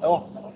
No.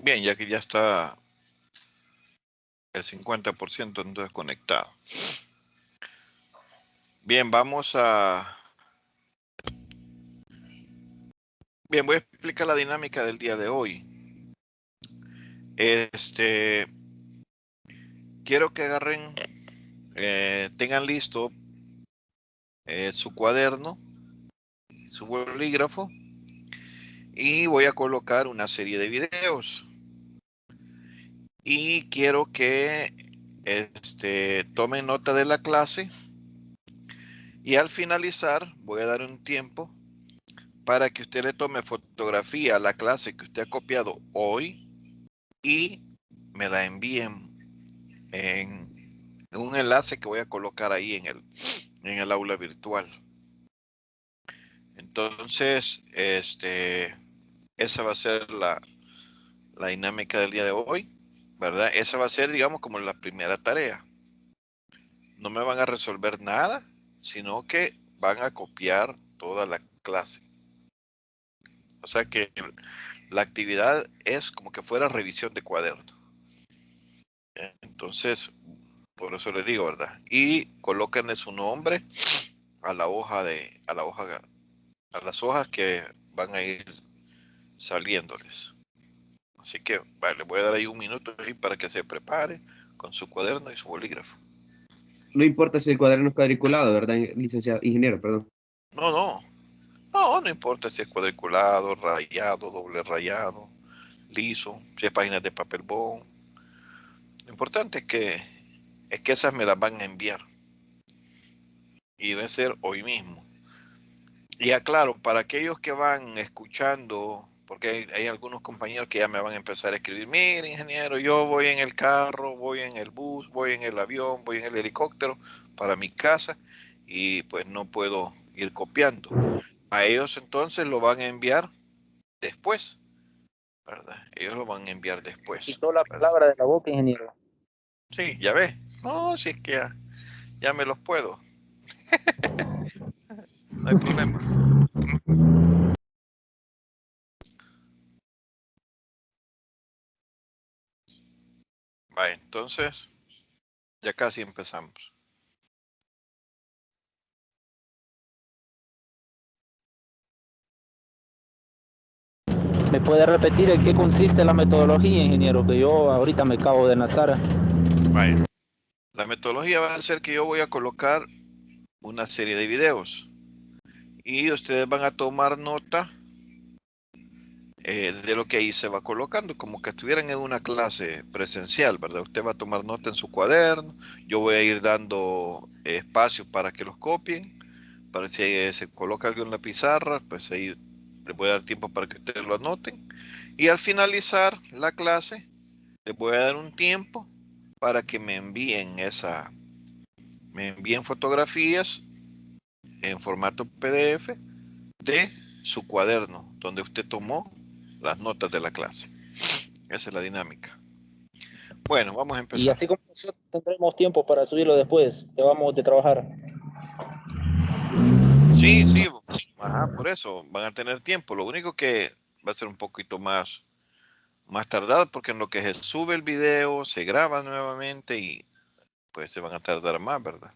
Bien, ya que ya está el 50% entonces conectado. Bien, vamos a... Bien, voy a explicar la dinámica del día de hoy. Quiero que agarren, tengan listo su cuaderno, su bolígrafo, y voy a colocar una serie de videos. Y quiero que tomen nota de la clase, y al finalizar voy a dar un tiempo para que usted le tome fotografía a la clase que usted ha copiado hoy y me la envíen en un enlace que voy a colocar ahí en el aula virtual. Entonces, esa va a ser la dinámica del día de hoy, ¿verdad? Esa va a ser, digamos, como la primera tarea. No me van a resolver nada, sino que van a copiar toda la clase. O sea que la actividad es como que fuera revisión de cuaderno. Entonces, por eso les digo, ¿verdad? Y colóquenle su nombre a la hoja a las hojas que van a ir saliéndoles. Así que, vale, le voy a dar ahí un minuto ahí para que se prepare con su cuaderno y su bolígrafo. No importa si el cuaderno es cuadriculado, ¿verdad, licenciado, ingeniero, perdón? No, no, no importa si es cuadriculado, rayado, doble rayado, liso, si es páginas de papel bond. Lo importante es que esas me las van a enviar y debe ser hoy mismo. Y aclaro, para aquellos que van escuchando Porque hay algunos compañeros que ya me van a empezar a escribir, mire, ingeniero, yo voy en el carro, voy en el bus, voy en el avión, voy en el helicóptero para mi casa y pues no puedo ir copiando. A ellos entonces lo van a enviar después, ¿verdad? Ellos lo van a enviar Se después, quitó la ¿verdad? palabra de la boca, ingeniero. Sí, ya ve. No, si es que ya me los puedo, no hay problema. Va, entonces ya casi empezamos. ¿Me puede repetir en qué consiste la metodología, ingeniero? Que yo ahorita me acabo de enlazar. Vaya. La metodología va a ser que yo voy a colocar una serie de videos y ustedes van a tomar nota de lo que ahí se va colocando, como que estuvieran en una clase presencial, ¿verdad? Usted va a tomar nota en su cuaderno, yo voy a ir dando espacios para que los copien, para si se coloca algo en la pizarra, pues ahí les voy a dar tiempo para que ustedes lo anoten. Y al finalizar la clase, les voy a dar un tiempo para que me envíen fotografías en formato PDF de su cuaderno, donde usted tomó las notas de la clase. Esa es la dinámica. Bueno, vamos a Y empezar. así como nosotros tendremos tiempo para subirlo después, que vamos de trabajar. Sí, sí, ajá, por eso van a tener tiempo. Lo único que va a ser un poquito más tardado porque en lo que se sube el video, se graba nuevamente y pues se van a tardar más, ¿verdad?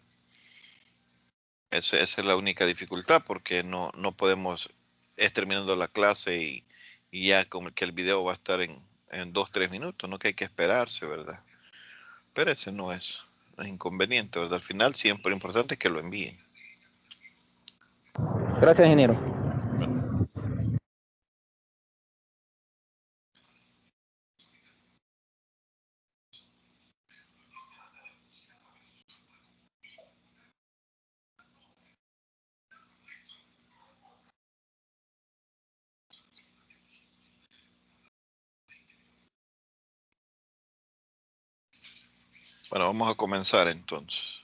Esa es la única dificultad porque no podemos, es terminando la clase y ya como que el video va a estar en 2, 3 minutos, no que hay que esperarse, ¿verdad? Pero ese no es inconveniente, ¿verdad? Al final siempre es importante que lo envíen. Gracias, ingeniero. Bueno, vamos a comenzar entonces.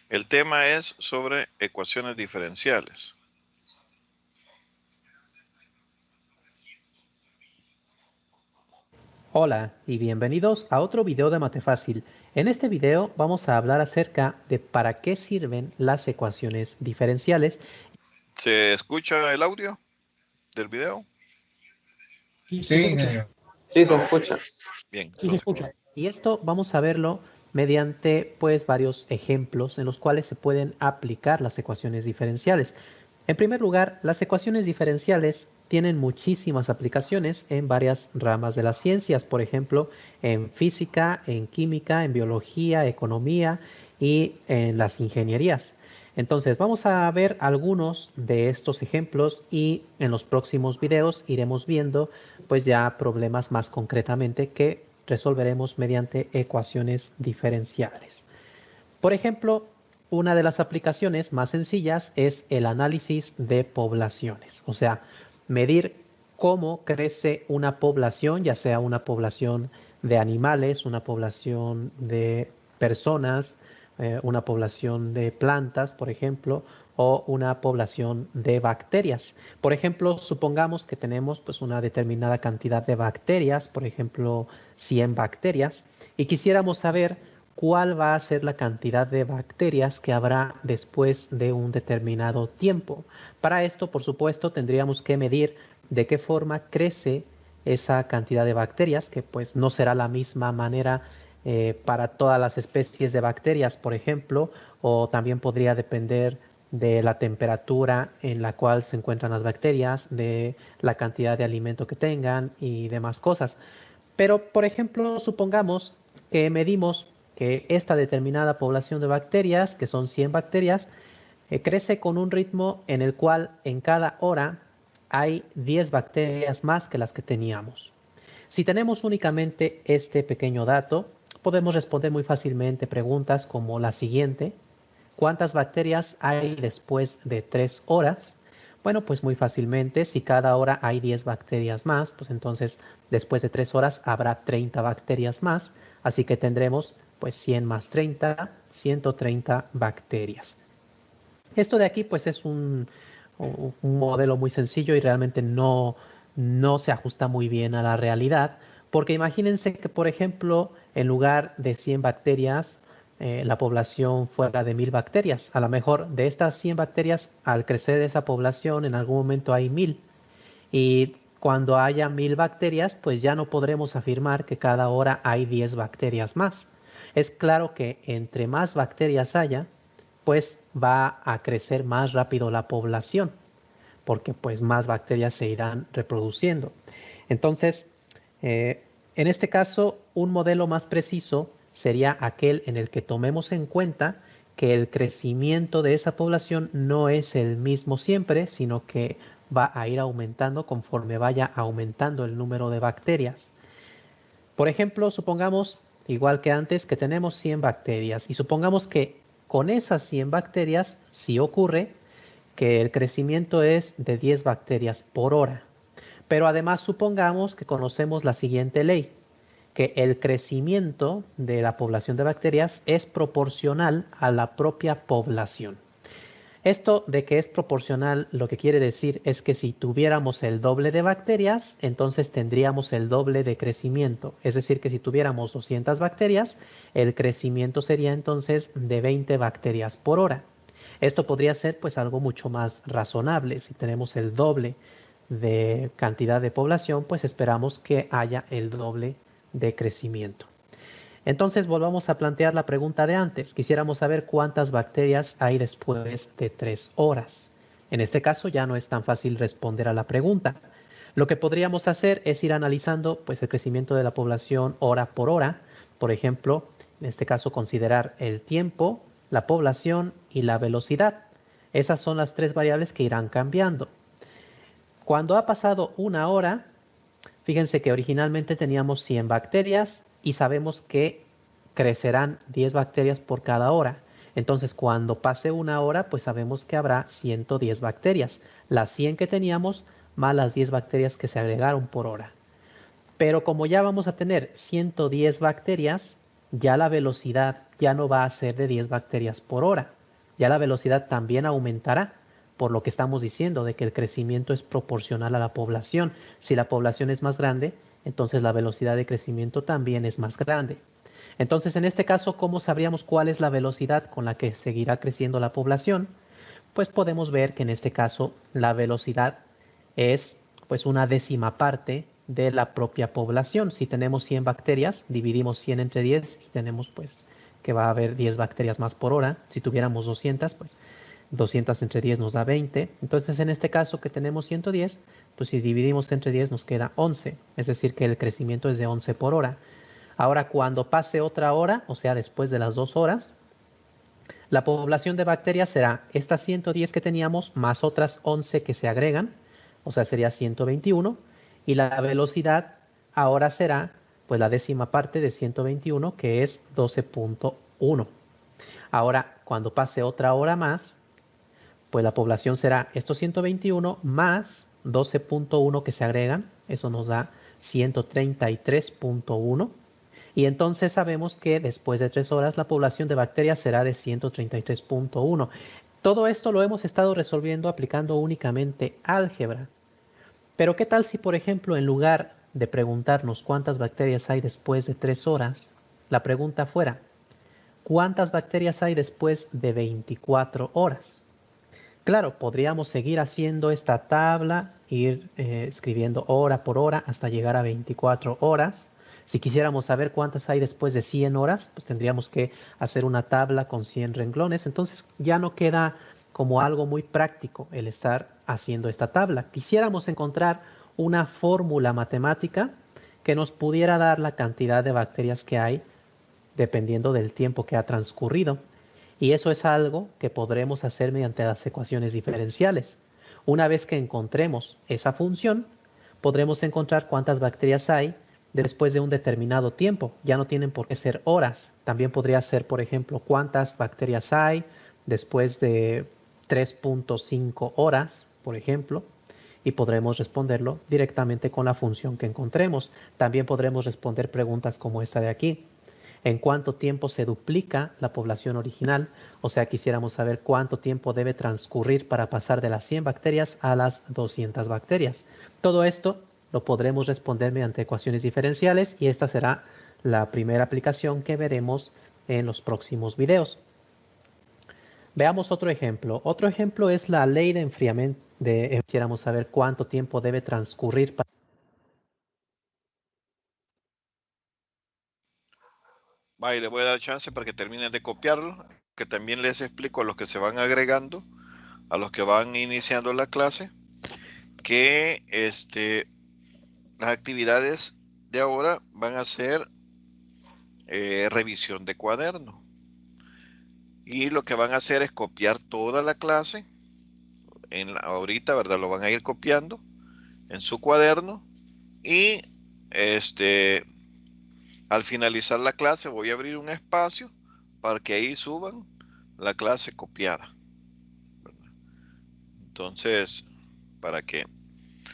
El tema es sobre ecuaciones diferenciales. Hola y bienvenidos a otro video de Mate Fácil. En este video vamos a hablar acerca de para qué sirven las ecuaciones diferenciales. ¿Se escucha el audio del video? Sí, se escucha. Sí, se Ah, ok. escucha. Bien, Sí, se entonces, escucha. Y esto vamos a verlo mediante pues varios ejemplos en los cuales se pueden aplicar las ecuaciones diferenciales. En primer lugar, las ecuaciones diferenciales tienen muchísimas aplicaciones en varias ramas de las ciencias, por ejemplo, en física, en química, en biología, economía y en las ingenierías. Entonces, vamos a ver algunos de estos ejemplos y en los próximos videos iremos viendo pues ya problemas más concretamente que resolveremos mediante ecuaciones diferenciales. Por ejemplo, una de las aplicaciones más sencillas es el análisis de poblaciones, o sea, medir cómo crece una población, ya sea una población de animales, una población de personas, una población de plantas, por ejemplo, o una población de bacterias. Por ejemplo, supongamos que tenemos pues una determinada cantidad de bacterias, por ejemplo, 100 bacterias, y quisiéramos saber cuál va a ser la cantidad de bacterias que habrá después de un determinado tiempo. Para esto, por supuesto, tendríamos que medir de qué forma crece esa cantidad de bacterias, que pues no será la misma manera para todas las especies de bacterias, por ejemplo, o también podría depender de la temperatura en la cual se encuentran las bacterias, de la cantidad de alimento que tengan y demás cosas. Pero, por ejemplo, supongamos que medimos que esta determinada población de bacterias, que son 100 bacterias, crece con un ritmo en el cual en cada hora hay 10 bacterias más que las que teníamos. Si tenemos únicamente este pequeño dato, podemos responder muy fácilmente preguntas como la siguiente: ¿Cuántas bacterias hay después de 3 horas? Bueno, pues muy fácilmente, si cada hora hay 10 bacterias más, pues entonces después de 3 horas habrá 30 bacterias más, así que tendremos pues 100 más 30, 130 bacterias. Esto de aquí pues es un modelo muy sencillo y realmente no se ajusta muy bien a la realidad, porque imagínense que, por ejemplo, en lugar de 100 bacterias, la población fuera de 1000 bacterias. A lo mejor de estas 100 bacterias, al crecer esa población, en algún momento hay 1000. Y cuando haya 1000 bacterias, pues ya no podremos afirmar que cada hora hay 10 bacterias más. Es claro que entre más bacterias haya, pues va a crecer más rápido la población, porque pues más bacterias se irán reproduciendo. Entonces, en este caso, un modelo más preciso sería aquel en el que tomemos en cuenta que el crecimiento de esa población no es el mismo siempre, sino que va a ir aumentando conforme vaya aumentando el número de bacterias. Por ejemplo, supongamos, igual que antes, que tenemos 100 bacterias y supongamos que con esas 100 bacterias sí ocurre que el crecimiento es de 10 bacterias por hora. Pero además supongamos que conocemos la siguiente ley, que el crecimiento de la población de bacterias es proporcional a la propia población. Esto de que es proporcional lo que quiere decir es que si tuviéramos el doble de bacterias, entonces tendríamos el doble de crecimiento. Es decir, que si tuviéramos 200 bacterias, el crecimiento sería entonces de 20 bacterias por hora. Esto podría ser pues algo mucho más razonable. Si tenemos el doble de cantidad de población, pues esperamos que haya el doble de crecimiento. Entonces volvamos a plantear la pregunta de antes. Quisiéramos saber cuántas bacterias hay después de 3 horas. En este caso ya no es tan fácil responder a la pregunta. Lo que podríamos hacer es ir analizando pues, el crecimiento de la población hora por hora. Por ejemplo, en este caso considerar el tiempo, la población y la velocidad. Esas son las 3 variables que irán cambiando. Cuando ha pasado una hora, fíjense que originalmente teníamos 100 bacterias y sabemos que crecerán 10 bacterias por cada hora. Entonces, cuando pase una hora, pues sabemos que habrá 110 bacterias. Las 100 que teníamos más las 10 bacterias que se agregaron por hora. Pero como ya vamos a tener 110 bacterias, ya la velocidad ya no va a ser de 10 bacterias por hora. Ya la velocidad también aumentará, por lo que estamos diciendo de que el crecimiento es proporcional a la población. Si la población es más grande, entonces la velocidad de crecimiento también es más grande. Entonces, en este caso, ¿cómo sabríamos cuál es la velocidad con la que seguirá creciendo la población? Pues podemos ver que en este caso la velocidad es pues una décima parte de la propia población. Si tenemos 100 bacterias, dividimos 100 entre 10 y tenemos pues que va a haber 10 bacterias más por hora. Si tuviéramos 200, pues 200 entre 10 nos da 20. Entonces, en este caso que tenemos 110, pues si dividimos entre 10 nos queda 11. Es decir, que el crecimiento es de 11 por hora. Ahora, cuando pase otra hora, o sea, después de las 2 horas, la población de bacterias será estas 110 que teníamos más otras 11 que se agregan, o sea, sería 121. Y la velocidad ahora será pues la décima parte de 121, que es 12.1. Ahora, cuando pase otra hora más, pues la población será estos 121 más 12.1 que se agregan, eso nos da 133.1. Y entonces sabemos que después de 3 horas la población de bacterias será de 133.1. Todo esto lo hemos estado resolviendo aplicando únicamente álgebra. Pero ¿qué tal si, por ejemplo, en lugar de preguntarnos cuántas bacterias hay después de 3 horas, la pregunta fuera, ¿cuántas bacterias hay después de 24 horas? Claro, podríamos seguir haciendo esta tabla, ir escribiendo hora por hora hasta llegar a 24 horas. Si quisiéramos saber cuántas hay después de 100 horas, pues tendríamos que hacer una tabla con 100 renglones. Entonces ya no queda como algo muy práctico el estar haciendo esta tabla. Quisiéramos encontrar una fórmula matemática que nos pudiera dar la cantidad de bacterias que hay dependiendo del tiempo que ha transcurrido. Y eso es algo que podremos hacer mediante las ecuaciones diferenciales. Una vez que encontremos esa función, podremos encontrar cuántas bacterias hay después de un determinado tiempo. Ya no tienen por qué ser horas. También podría ser, por ejemplo, cuántas bacterias hay después de 3.5 horas, por ejemplo, y podremos responderlo directamente con la función que encontremos. También podremos responder preguntas como esta de aquí. ¿En cuánto tiempo se duplica la población original? O sea, quisiéramos saber cuánto tiempo debe transcurrir para pasar de las 100 bacterias a las 200 bacterias. Todo esto lo podremos responder mediante ecuaciones diferenciales y esta será la primera aplicación que veremos en los próximos videos. Veamos otro ejemplo. Otro ejemplo es la ley de enfriamiento. Quisiéramos saber cuánto tiempo debe transcurrir para... Va, y le voy a dar chance para que terminen de copiarlo, que también les explico a los que se van agregando, a los que van iniciando la clase, que las actividades de ahora van a ser revisión de cuaderno. Y lo que van a hacer es copiar toda la clase. Ahorita, ¿verdad? Lo van a ir copiando en su cuaderno. Y al finalizar la clase voy a abrir un espacio para que ahí suban la clase copiada. Entonces, para que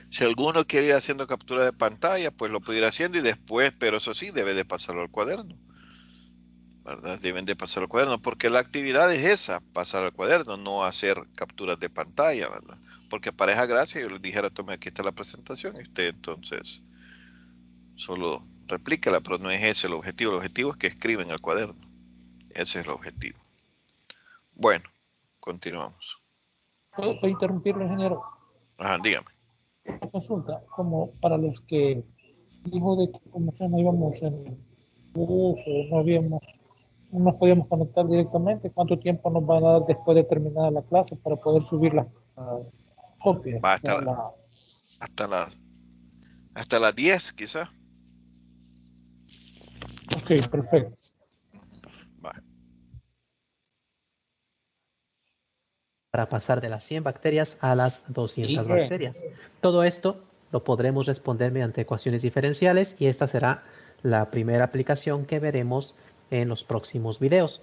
si alguno quiere ir haciendo captura de pantalla, pues lo puede ir haciendo y después, pero eso sí, debe de pasarlo al cuaderno, ¿verdad? Deben de pasar al cuaderno, porque la actividad es esa, pasar al cuaderno, no hacer capturas de pantalla, ¿verdad? Porque para esa gracia yo les dijera, tome, aquí está la presentación, y usted entonces solo replíquela, pero no es ese el objetivo es que escriben al cuaderno, ese es el objetivo. Bueno, continuamos. ¿Puedo interrumpirlo, ingeniero? Ajá, dígame. Una consulta, como para los que dijo de que como se no íbamos en bus o no nos podíamos conectar directamente, ¿cuánto tiempo nos van a dar después de terminar la clase para poder subir las copias? Va hasta las 10 quizás. Ok, perfecto. Va. Para pasar de las 100 bacterias a las 200 bacterias. Todo esto lo podremos responder mediante ecuaciones diferenciales y esta será la primera aplicación que veremos en los próximos videos.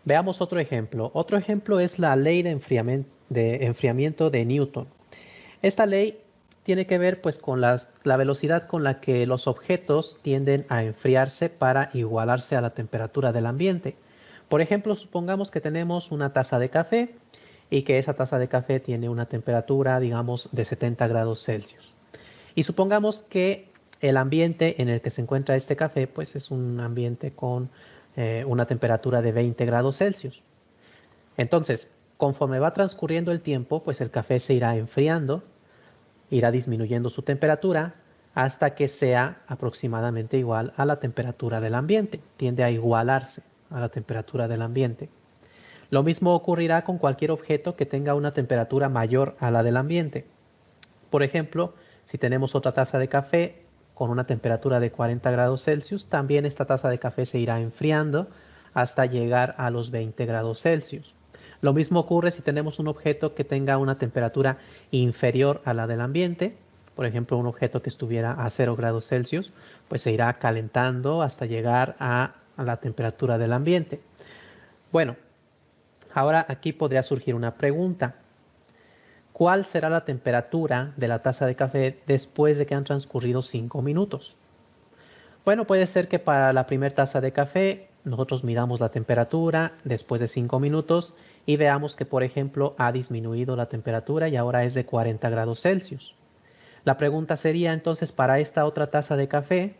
Veamos otro ejemplo. Otro ejemplo es la ley de enfriamiento de Newton. Esta ley tiene que ver pues con la velocidad con la que los objetos tienden a enfriarse para igualarse a la temperatura del ambiente. Por ejemplo, supongamos que tenemos una taza de café y que esa taza de café tiene una temperatura, digamos, de 70 grados Celsius. Y supongamos que el ambiente en el que se encuentra este café, pues es un ambiente con una temperatura de 20 grados Celsius. Entonces, conforme va transcurriendo el tiempo, pues el café se irá enfriando, irá disminuyendo su temperatura hasta que sea aproximadamente igual a la temperatura del ambiente. Tiende a igualarse a la temperatura del ambiente. Lo mismo ocurrirá con cualquier objeto que tenga una temperatura mayor a la del ambiente. Por ejemplo, si tenemos otra taza de café con una temperatura de 40 grados Celsius, también esta taza de café se irá enfriando hasta llegar a los 20 grados Celsius. Lo mismo ocurre si tenemos un objeto que tenga una temperatura inferior a la del ambiente. Por ejemplo, un objeto que estuviera a 0 grados Celsius, pues se irá calentando hasta llegar a la temperatura del ambiente. Bueno, ahora aquí podría surgir una pregunta. ¿Cuál será la temperatura de la taza de café después de que han transcurrido 5 minutos? Bueno, puede ser que para la primera taza de café nosotros midamos la temperatura después de 5 minutos y veamos que, por ejemplo, ha disminuido la temperatura y ahora es de 40 grados Celsius. La pregunta sería entonces para esta otra taza de café,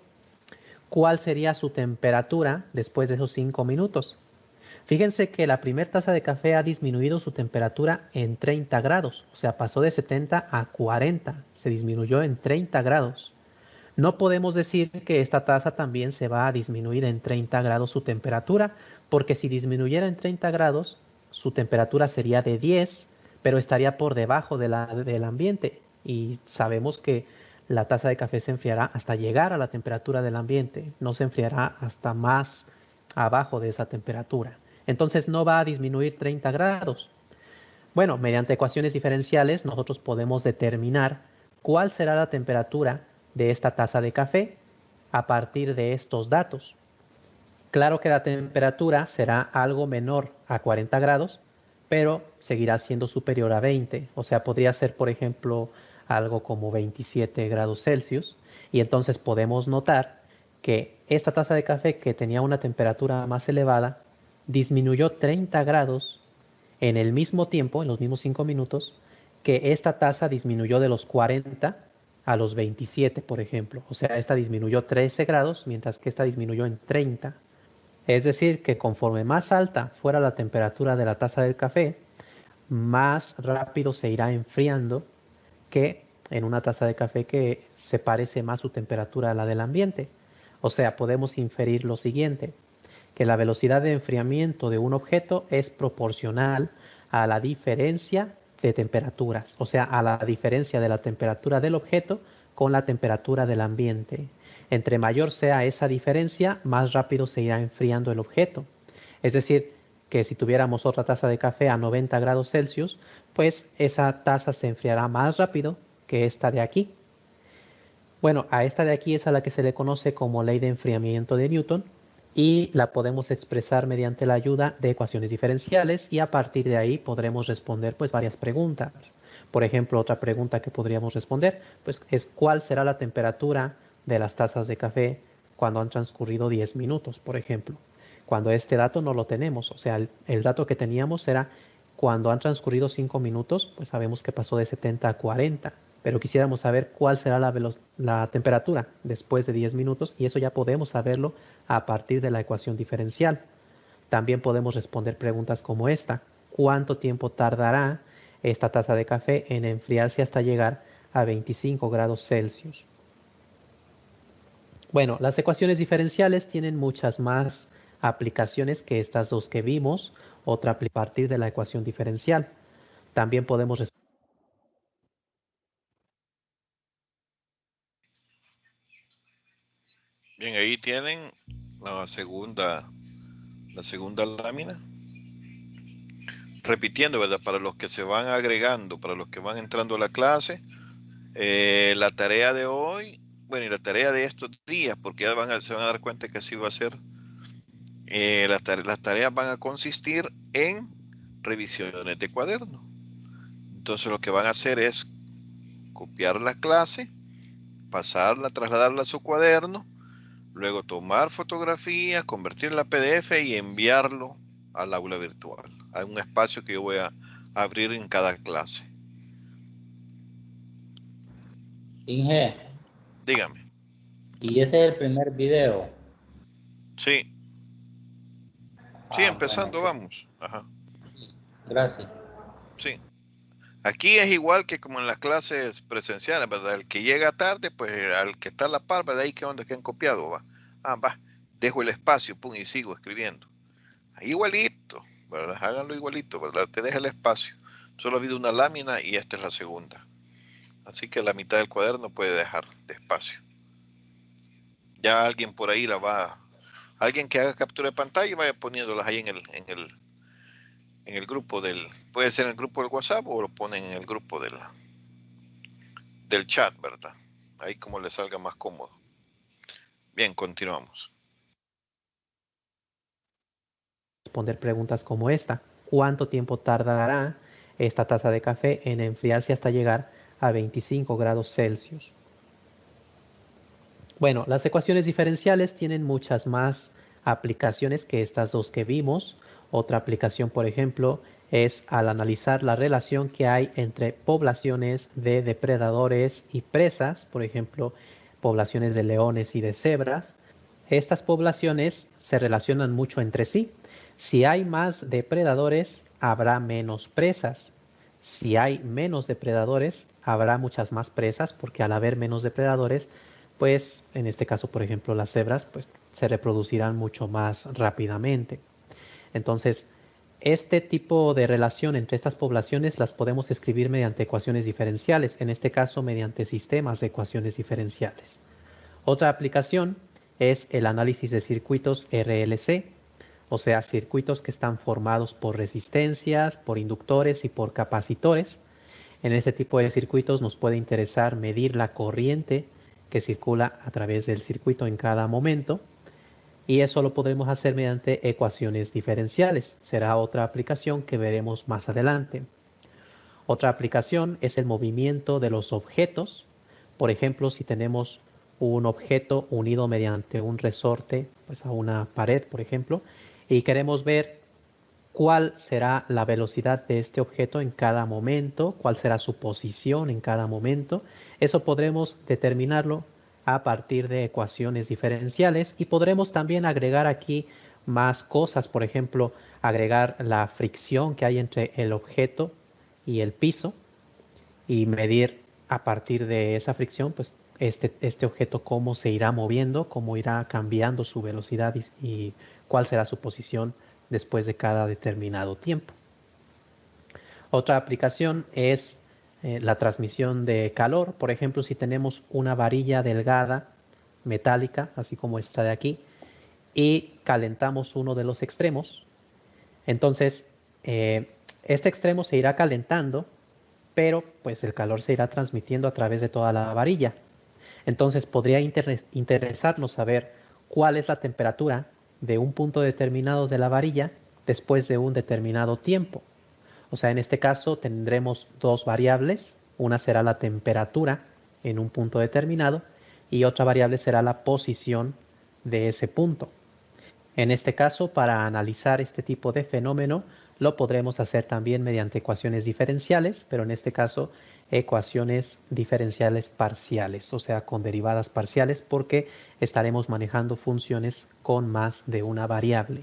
¿cuál sería su temperatura después de esos 5 minutos? Fíjense que la primera taza de café ha disminuido su temperatura en 30 grados, o sea, pasó de 70 a 40, se disminuyó en 30 grados. No podemos decir que esta taza también se va a disminuir en 30 grados su temperatura, porque si disminuyera en 30 grados, su temperatura sería de 10, pero estaría por debajo del ambiente. Y sabemos que la taza de café se enfriará hasta llegar a la temperatura del ambiente, no se enfriará hasta más abajo de esa temperatura. Entonces no va a disminuir 30 grados. Bueno, mediante ecuaciones diferenciales nosotros podemos determinar cuál será la temperatura de esta taza de café a partir de estos datos. Claro que la temperatura será algo menor a 40 grados, pero seguirá siendo superior a 20. O sea, podría ser, por ejemplo, algo como 27 grados Celsius. Y entonces podemos notar que esta taza de café que tenía una temperatura más elevada disminuyó 30 grados en el mismo tiempo, en los mismos 5 minutos, que esta taza disminuyó de los 40 a los 27, por ejemplo. O sea, esta disminuyó 13 grados, mientras que esta disminuyó en 30. Es decir, que conforme más alta fuera la temperatura de la taza del café, más rápido se irá enfriando que en una taza de café que se parece más su temperatura a la del ambiente. O sea, podemos inferir lo siguiente, que la velocidad de enfriamiento de un objeto es proporcional a la diferencia de temperaturas, o sea, a la diferencia de la temperatura del objeto con la temperatura del ambiente. Entre mayor sea esa diferencia, más rápido se irá enfriando el objeto. Es decir, que si tuviéramos otra taza de café a 90 grados Celsius, pues esa taza se enfriará más rápido que esta de aquí. Bueno, a esta de aquí es a la que se le conoce como ley de enfriamiento de Newton y la podemos expresar mediante la ayuda de ecuaciones diferenciales y a partir de ahí podremos responder pues varias preguntas. Por ejemplo, otra pregunta que podríamos responder pues es ¿cuál será la temperatura de las tazas de café cuando han transcurrido 10 minutos, por ejemplo? Cuando este dato no lo tenemos, o sea, el dato que teníamos era cuando han transcurrido 5 minutos, pues sabemos que pasó de 70 a 40, pero quisiéramos saber cuál será la temperatura después de 10 minutos y eso ya podemos saberlo a partir de la ecuación diferencial. También podemos responder preguntas como esta. ¿Cuánto tiempo tardará esta taza de café en enfriarse hasta llegar a 25 grados Celsius? Bueno, las ecuaciones diferenciales tienen muchas más aplicaciones que estas dos que vimos, otra a partir de la ecuación diferencial. También podemos Bien, ahí tienen la segunda lámina. Repitiendo, ¿verdad? Para los que se van agregando, para los que van entrando a la clase, la tarea de hoy, bueno, y la tarea de estos días, porque ya se van a dar cuenta que así va a ser. Las tareas van a consistir en revisiones de cuaderno. Entonces lo que van a hacer es copiar la clase, pasarla, trasladarla a su cuaderno, luego tomar fotografías, convertirla a PDF y enviarlo al aula virtual, a un espacio que yo voy a abrir en cada clase. Inge, Dígame. y ese es el primer video. Sí. Sí, empezando, Bueno, vamos. Ajá. sí, gracias. Sí. Aquí es igual que como en las clases presenciales, ¿verdad? El que llega tarde, pues al que está a la par, ¿verdad? Ahí que onda que han copiado, va. Va. Dejo el espacio, pum, y sigo escribiendo. Igualito, ¿verdad? Háganlo igualito, ¿verdad? Te deja el espacio. Solo ha habido una lámina y esta es la segunda. Así que la mitad del cuaderno puede dejar de espacio. Ya alguien por ahí alguien que haga captura de pantalla y vaya poniéndolas ahí en el grupo puede ser en el grupo del WhatsApp o lo ponen en el grupo del chat, ¿verdad? Ahí como les salga más cómodo. Bien, continuamos. responder preguntas como esta. ¿Cuánto tiempo tardará esta taza de café en enfriarse hasta llegar a 25 grados Celsius? Bueno, las ecuaciones diferenciales tienen muchas más aplicaciones que estas dos que vimos. Otra aplicación, por ejemplo, es al analizar la relación que hay entre poblaciones de depredadores y presas, por ejemplo, poblaciones de leones y de cebras. Estas poblaciones se relacionan mucho entre sí. Si hay más depredadores, habrá menos presas. Si hay menos depredadores, habrá muchas más presas, porque al haber menos depredadores, pues en este caso, por ejemplo, las cebras, pues se reproducirán mucho más rápidamente. Entonces, este tipo de relación entre estas poblaciones las podemos escribir mediante ecuaciones diferenciales, en este caso mediante sistemas de ecuaciones diferenciales. Otra aplicación es el análisis de circuitos RLC, o sea, circuitos que están formados por resistencias, por inductores y por capacitores. En este tipo de circuitos nos puede interesar medir la corriente que circula a través del circuito en cada momento. y eso lo podremos hacer mediante ecuaciones diferenciales. Será otra aplicación que veremos más adelante. Otra aplicación es el movimiento de los objetos. Por ejemplo, si tenemos un objeto unido mediante un resorte pues a una pared, por ejemplo, y queremos ver cuál será la velocidad de este objeto en cada momento, cuál será su posición en cada momento. Eso podremos determinarlo a partir de ecuaciones diferenciales y podremos también agregar aquí más cosas, por ejemplo, agregar la fricción que hay entre el objeto y el piso y medir a partir de esa fricción, pues este objeto cómo se irá moviendo, cómo irá cambiando su velocidad y cuál será su posición después de cada determinado tiempo. Otra aplicación es la transmisión de calor. Por ejemplo, si tenemos una varilla delgada, metálica, así como esta de aquí, y calentamos uno de los extremos, entonces este extremo se irá calentando, pero pues el calor se irá transmitiendo a través de toda la varilla. Entonces podría interesarnos saber cuál es la temperatura de un punto determinado de la varilla después de un determinado tiempo. O sea, en este caso tendremos dos variables. Una será la temperatura en un punto determinado y otra variable será la posición de ese punto. En este caso, para analizar este tipo de fenómeno, lo podremos hacer también mediante ecuaciones diferenciales, pero en este caso, ecuaciones diferenciales parciales, o sea, con derivadas parciales, porque estaremos manejando funciones con más de una variable.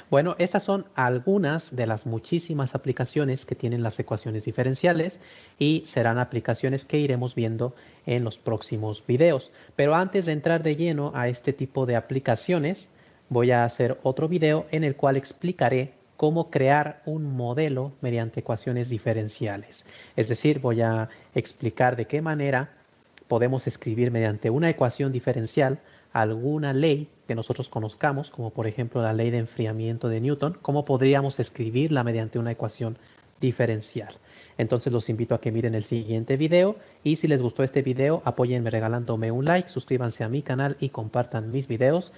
Bueno, estas son algunas de las muchísimas aplicaciones que tienen las ecuaciones diferenciales y serán aplicaciones que iremos viendo en los próximos videos. Pero antes de entrar de lleno a este tipo de aplicaciones, voy a hacer otro video en el cual explicaré cómo crear un modelo mediante ecuaciones diferenciales. Es decir, voy a explicar de qué manera podemos escribir mediante una ecuación diferencial alguna ley que nosotros conozcamos, como por ejemplo la ley de enfriamiento de Newton, cómo podríamos escribirla mediante una ecuación diferencial. Entonces los invito a que miren el siguiente video y si les gustó este video, apóyenme regalándome un like, suscríbanse a mi canal y compartan mis videos.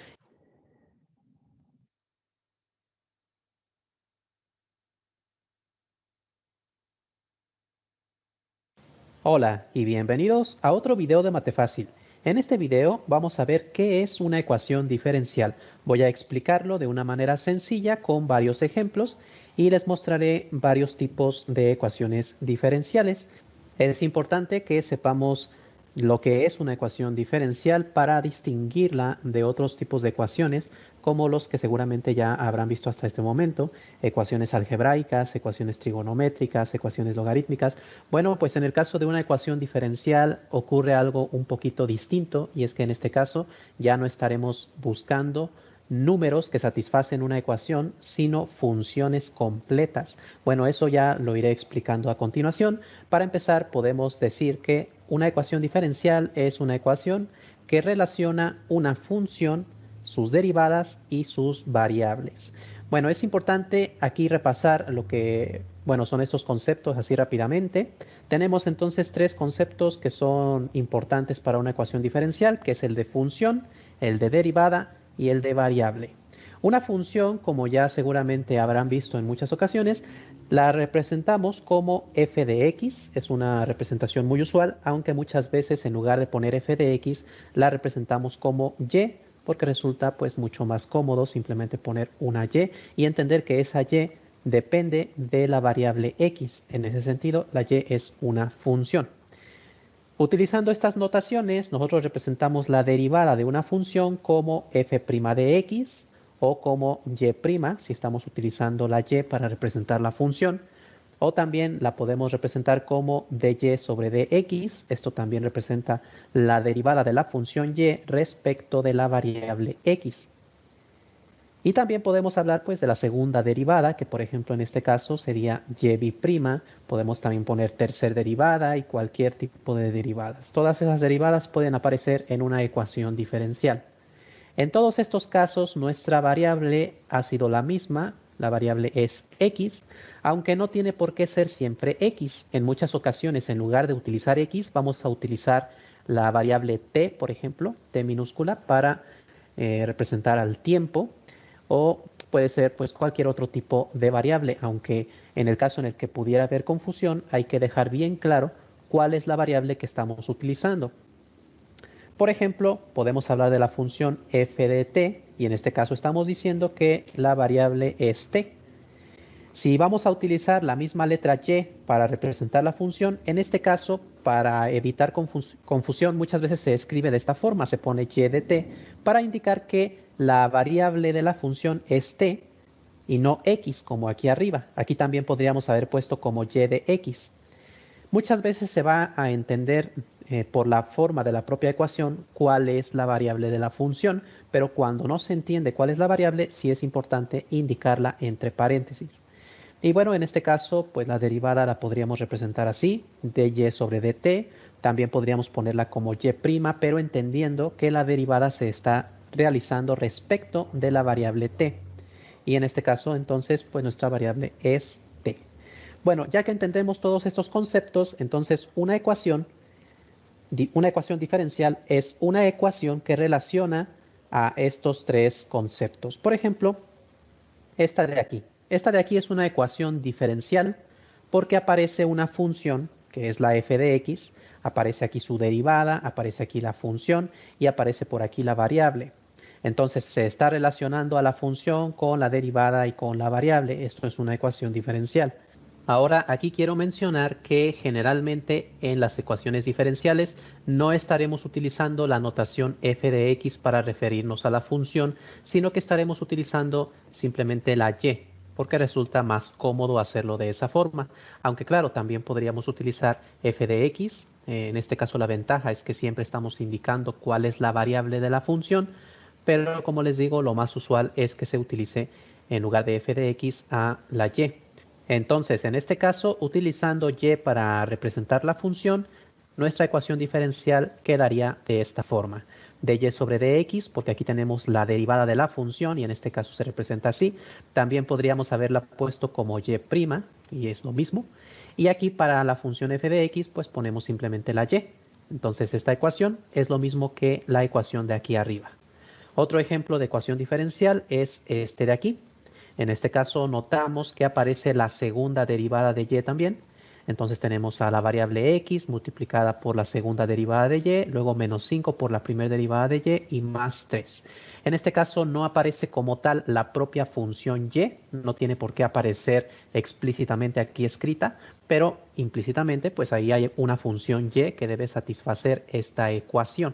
Hola y bienvenidos a otro video de Matefácil. En este video vamos a ver qué es una ecuación diferencial. Voy a explicarlo de una manera sencilla con varios ejemplos y les mostraré varios tipos de ecuaciones diferenciales. Es importante que sepamos lo que es una ecuación diferencial para distinguirla de otros tipos de ecuaciones como los que seguramente ya habrán visto hasta este momento, ecuaciones algebraicas, ecuaciones trigonométricas, ecuaciones logarítmicas. Bueno, pues en el caso de una ecuación diferencial ocurre algo un poquito distinto y es que en este caso ya no estaremos buscando números que satisfacen una ecuación, sino funciones completas. Bueno, eso ya lo iré explicando a continuación. Para empezar, podemos decir que una ecuación diferencial es una ecuación que relaciona una función, sus derivadas y sus variables. Bueno, es importante aquí repasar lo que, bueno, son estos conceptos así rápidamente. Tenemos entonces tres conceptos que son importantes para una ecuación diferencial, que es el de función, el de derivada y el de variable. Una función, como ya seguramente habrán visto en muchas ocasiones, la representamos como f de x, es una representación muy usual, aunque muchas veces en lugar de poner f de x, la representamos como y, porque resulta pues mucho más cómodo simplemente poner una y entender que esa y depende de la variable x. En ese sentido, la y es una función. Utilizando estas notaciones, nosotros representamos la derivada de una función como f' de x o como y', si estamos utilizando la y para representar la función. O también la podemos representar como dy sobre dx. Esto también representa la derivada de la función y respecto de la variable x. Y también podemos hablar pues de la segunda derivada, que por ejemplo en este caso sería y'. Podemos también poner tercer derivada y cualquier tipo de derivadas. Todas esas derivadas pueden aparecer en una ecuación diferencial. En todos estos casos nuestra variable ha sido la misma, la variable es x, aunque no tiene por qué ser siempre x. En muchas ocasiones en lugar de utilizar x vamos a utilizar la variable t, por ejemplo, t minúscula, para representar al tiempo, o puede ser pues cualquier otro tipo de variable, aunque en el caso en el que pudiera haber confusión, hay que dejar bien claro cuál es la variable que estamos utilizando. Por ejemplo, podemos hablar de la función f de t, y en este caso estamos diciendo que la variable es t. Si vamos a utilizar la misma letra y para representar la función, en este caso, para evitar confusión, muchas veces se escribe de esta forma, se pone y de t, para indicar que la variable de la función es t y no x, como aquí arriba. Aquí también podríamos haber puesto como y de x. Muchas veces se va a entender por la forma de la propia ecuación cuál es la variable de la función, pero cuando no se entiende cuál es la variable, sí es importante indicarla entre paréntesis. Y bueno, en este caso, pues la derivada la podríamos representar así, dy sobre dt. También podríamos ponerla como y', pero entendiendo que la derivada se está realizando respecto de la variable t. Y en este caso, entonces, pues nuestra variable es t. Bueno, ya que entendemos todos estos conceptos, entonces una ecuación diferencial es una ecuación que relaciona a estos tres conceptos. Por ejemplo, esta de aquí. Esta de aquí es una ecuación diferencial porque aparece una función que es la f de x, aparece aquí su derivada, aparece aquí la función y aparece por aquí la variable. Entonces se está relacionando a la función con la derivada y con la variable. Esto es una ecuación diferencial. Ahora aquí quiero mencionar que generalmente en las ecuaciones diferenciales no estaremos utilizando la notación f de x para referirnos a la función, sino que estaremos utilizando simplemente la y, porque resulta más cómodo hacerlo de esa forma. Aunque claro, también podríamos utilizar f de x. En este caso la ventaja es que siempre estamos indicando cuál es la variable de la función, pero como les digo, lo más usual es que se utilice en lugar de f de x a la y. Entonces, en este caso, utilizando y para representar la función, nuestra ecuación diferencial quedaría de esta forma. dy sobre dx, porque aquí tenemos la derivada de la función y en este caso se representa así. También podríamos haberla puesto como y', y es lo mismo. Y aquí para la función f de x, pues ponemos simplemente la y. Entonces, esta ecuación es lo mismo que la ecuación de aquí arriba. Otro ejemplo de ecuación diferencial es este de aquí. En este caso notamos que aparece la segunda derivada de y también. Entonces tenemos a la variable x multiplicada por la segunda derivada de y, luego menos 5 por la primera derivada de y más 3. En este caso no aparece como tal la propia función y, no tiene por qué aparecer explícitamente aquí escrita, pero implícitamente pues ahí hay una función y que debe satisfacer esta ecuación.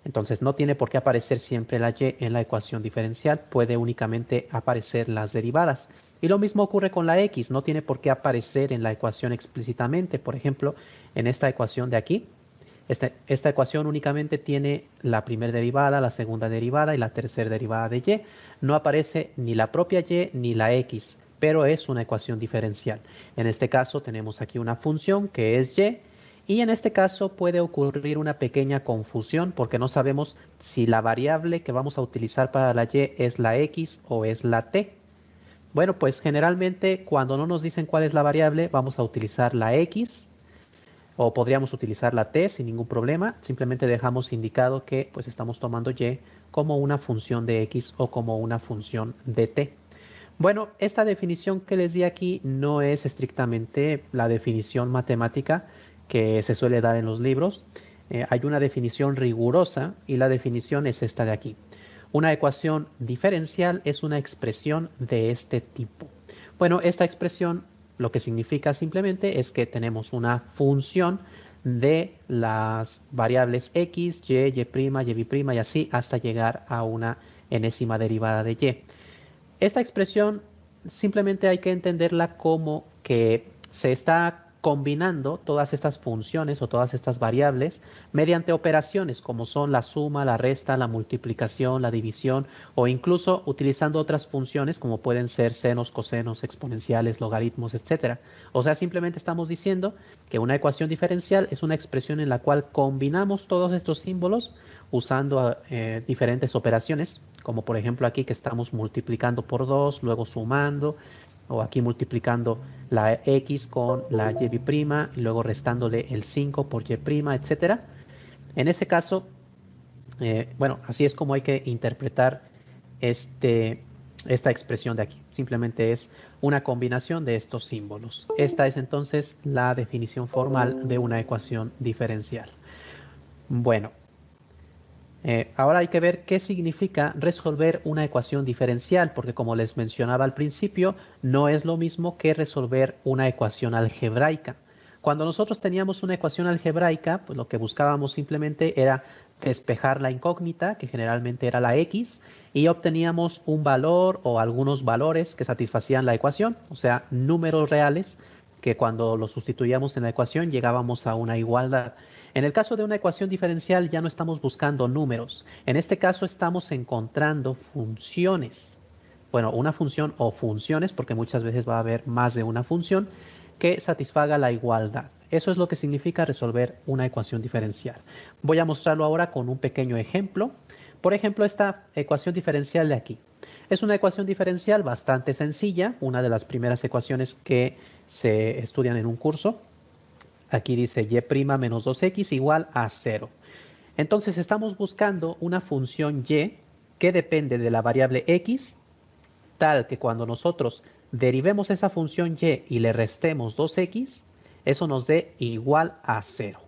Entonces no tiene por qué aparecer siempre la y en la ecuación diferencial, puede únicamente aparecer las derivadas. Y lo mismo ocurre con la x, no tiene por qué aparecer en la ecuación explícitamente. Por ejemplo, en esta ecuación de aquí, esta ecuación únicamente tiene la primera derivada, la segunda derivada y la tercera derivada de y. No aparece ni la propia y ni la x, pero es una ecuación diferencial. En este caso tenemos aquí una función que es y. Y en este caso puede ocurrir una pequeña confusión porque no sabemos si la variable que vamos a utilizar para la y es la x o es la t. Bueno, pues generalmente cuando no nos dicen cuál es la variable vamos a utilizar la x o podríamos utilizar la t sin ningún problema. Simplemente dejamos indicado que pues estamos tomando y como una función de x o como una función de t. Bueno, esta definición que les di aquí no es estrictamente la definición matemática que se suele dar en los libros. Hay una definición rigurosa y la definición es esta de aquí. Una ecuación diferencial es una expresión de este tipo. Bueno, esta expresión lo que significa simplemente es que tenemos una función de las variables x, y, y', y así hasta llegar a una enésima derivada de y. Esta expresión simplemente hay que entenderla como que se está combinando todas estas funciones o todas estas variables mediante operaciones como son la suma, la resta, la multiplicación, la división o incluso utilizando otras funciones como pueden ser senos, cosenos, exponenciales, logaritmos, etc. O sea, simplemente estamos diciendo que una ecuación diferencial es una expresión en la cual combinamos todos estos símbolos usando diferentes operaciones, como por ejemplo aquí que estamos multiplicando por 2, luego sumando, o aquí multiplicando la x con la y', y luego restándole el 5 por y', etcétera. En ese caso, Bueno, así es como hay que interpretar esta expresión de aquí. Simplemente es una combinación de estos símbolos. Esta es entonces la definición formal de una ecuación diferencial. Bueno, ahora hay que ver qué significa resolver una ecuación diferencial, porque como les mencionaba al principio, no es lo mismo que resolver una ecuación algebraica. Cuando nosotros teníamos una ecuación algebraica, pues lo que buscábamos simplemente era despejar la incógnita, que generalmente era la x, y obteníamos un valor o algunos valores que satisfacían la ecuación, o sea, números reales, que cuando los sustituíamos en la ecuación llegábamos a una igualdad. En el caso de una ecuación diferencial ya no estamos buscando números. En este caso estamos encontrando funciones. Bueno, una función o funciones, porque muchas veces va a haber más de una función, que satisfaga la igualdad. Eso es lo que significa resolver una ecuación diferencial. Voy a mostrarlo ahora con un pequeño ejemplo. Por ejemplo, esta ecuación diferencial de aquí. Es una ecuación diferencial bastante sencilla, una de las primeras ecuaciones que se estudian en un curso. Aquí dice y' menos 2x igual a 0. Entonces estamos buscando una función y que depende de la variable x, tal que cuando nosotros derivemos esa función y le restemos 2x, eso nos dé igual a 0.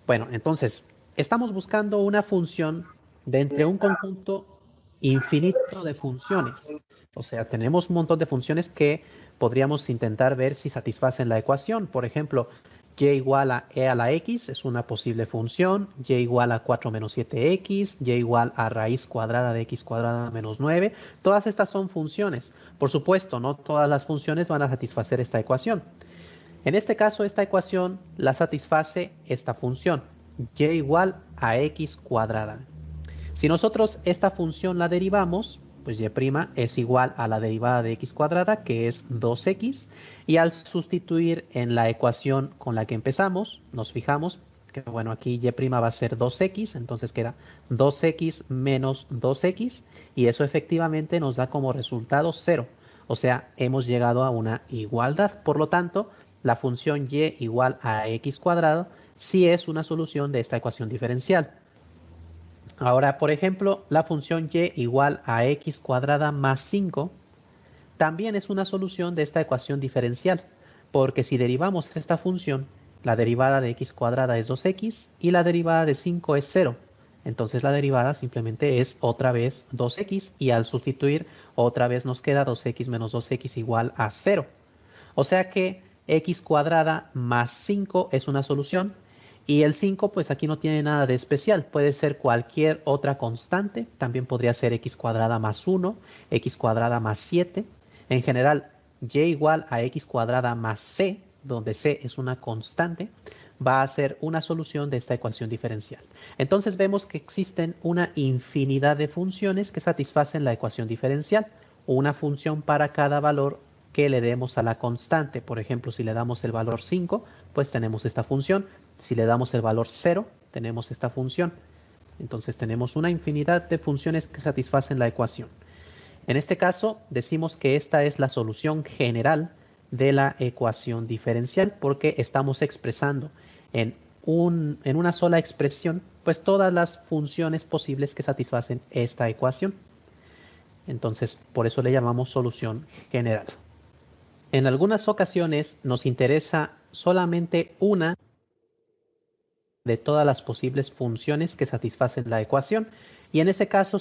Bueno, entonces estamos buscando una función de entre un conjunto infinito de funciones. O sea, tenemos un montón de funciones que podríamos intentar ver si satisfacen la ecuación. Por ejemplo, y igual a e a la x es una posible función, y igual a 4 menos 7x, y igual a raíz cuadrada de x cuadrada menos 9. Todas estas son funciones. Por supuesto, no todas las funciones van a satisfacer esta ecuación. En este caso, esta ecuación la satisface esta función, y igual a x cuadrada. Si nosotros esta función la derivamos, pues y' es igual a la derivada de x cuadrada, que es 2x, y al sustituir en la ecuación con la que empezamos, nos fijamos que, bueno, aquí y' va a ser 2x, entonces queda 2x menos 2x, y eso efectivamente nos da como resultado 0. O sea, hemos llegado a una igualdad. Por lo tanto, la función y igual a x cuadrado sí es una solución de esta ecuación diferencial. Ahora, por ejemplo, la función y igual a x cuadrada más 5 también es una solución de esta ecuación diferencial, porque si derivamos esta función, la derivada de x cuadrada es 2x y la derivada de 5 es 0. Entonces la derivada simplemente es otra vez 2x y al sustituir otra vez nos queda 2x menos 2x igual a 0. O sea que x cuadrada más 5 es una solución. Y el 5, pues aquí no tiene nada de especial. Puede ser cualquier otra constante. También podría ser x cuadrada más 1, x cuadrada más 7. En general, y igual a x cuadrada más c, donde c es una constante, va a ser una solución de esta ecuación diferencial. Entonces vemos que existen una infinidad de funciones que satisfacen la ecuación diferencial. Una función para cada valor que le demos a la constante. Por ejemplo, si le damos el valor 5, pues tenemos esta función. Si le damos el valor 0, tenemos esta función. Entonces tenemos una infinidad de funciones que satisfacen la ecuación. En este caso, decimos que esta es la solución general de la ecuación diferencial porque estamos expresando en una sola expresión pues todas las funciones posibles que satisfacen esta ecuación. Entonces, por eso le llamamos solución general. En algunas ocasiones nos interesa solamente una de todas las posibles funciones que satisfacen la ecuación y en ese caso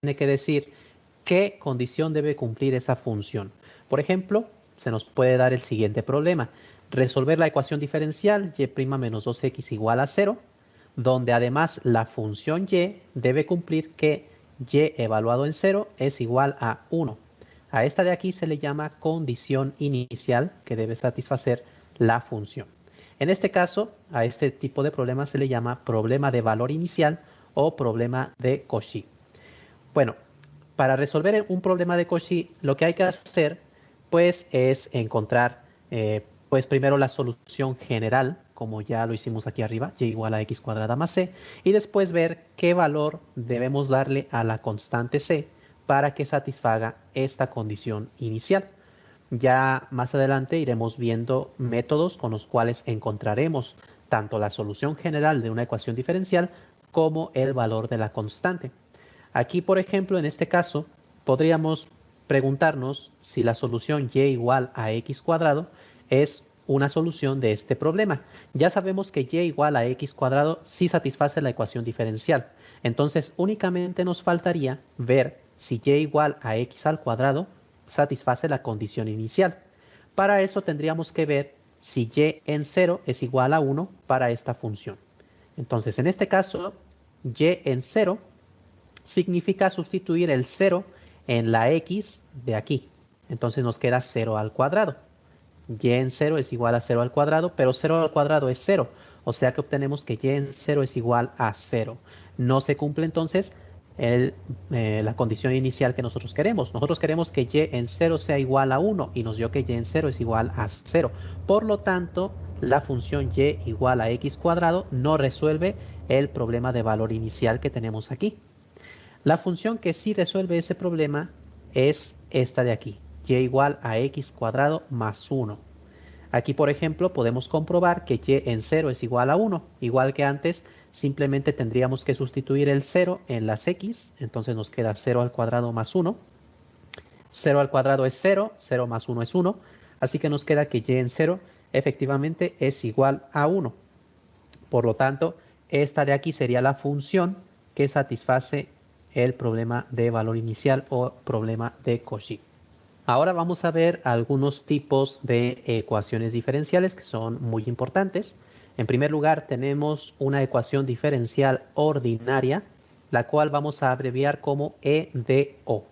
tiene que decir qué condición debe cumplir esa función. Por ejemplo, se nos puede dar el siguiente problema. Resolver la ecuación diferencial y' menos 2x igual a 0, donde además la función y debe cumplir que y evaluado en 0 es igual a 1. A esta de aquí se le llama condición inicial que debe satisfacer la función. En este caso, a este tipo de problema se le llama problema de valor inicial o problema de Cauchy. Bueno, para resolver un problema de Cauchy, lo que hay que hacer, pues, es encontrar, pues, primero la solución general, como ya lo hicimos aquí arriba, y igual a x cuadrada más c, y después ver qué valor debemos darle a la constante c para que satisfaga esta condición inicial. Ya más adelante iremos viendo métodos con los cuales encontraremos tanto la solución general de una ecuación diferencial como el valor de la constante. Aquí, por ejemplo, en este caso, podríamos preguntarnos si la solución y igual a x cuadrado es una solución de este problema. Ya sabemos que y igual a x cuadrado sí satisface la ecuación diferencial. Entonces, únicamente nos faltaría ver si y igual a x al cuadrado satisface la condición inicial. Para eso tendríamos que ver si y en 0 es igual a 1 para esta función. Entonces, en este caso, y en 0 significa sustituir el 0 en la x de aquí. Entonces nos queda 0 al cuadrado. Y en 0 es igual a 0 al cuadrado, pero 0 al cuadrado es 0. O sea que obtenemos que y en 0 es igual a 0. No se cumple entonces la condición inicial que nosotros queremos. Nosotros queremos que y en 0 sea igual a 1 y nos dio que y en 0 es igual a 0. Por lo tanto, la función y igual a x cuadrado no resuelve el problema de valor inicial que tenemos aquí. La función que sí resuelve ese problema es esta de aquí, y igual a x cuadrado más 1. Aquí, por ejemplo, podemos comprobar que y en 0 es igual a 1. Igual que antes, simplemente tendríamos que sustituir el 0 en las x. Entonces nos queda 0 al cuadrado más 1. 0 al cuadrado es 0, 0 más 1 es 1. Así que nos queda que y en 0 efectivamente es igual a 1. Por lo tanto, esta de aquí sería la función que satisface el problema de valor inicial o problema de Cauchy. Ahora vamos a ver algunos tipos de ecuaciones diferenciales que son muy importantes. En primer lugar, tenemos una ecuación diferencial ordinaria, la cual vamos a abreviar como EDO.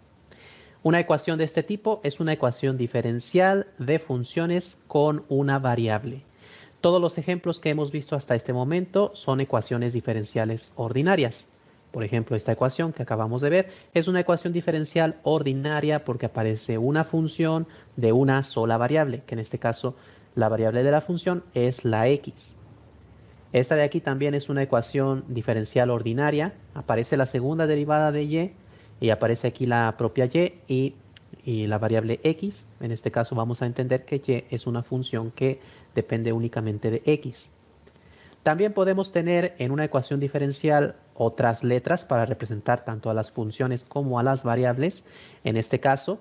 Una ecuación de este tipo es una ecuación diferencial de funciones con una variable. Todos los ejemplos que hemos visto hasta este momento son ecuaciones diferenciales ordinarias. Por ejemplo, esta ecuación que acabamos de ver es una ecuación diferencial ordinaria porque aparece una función de una sola variable, que en este caso la variable de la función es la x. Esta de aquí también es una ecuación diferencial ordinaria. Aparece la segunda derivada de y aparece aquí la propia y la variable x. En este caso vamos a entender que y es una función que depende únicamente de x. También podemos tener en una ecuación diferencial otras letras para representar tanto a las funciones como a las variables. En este caso,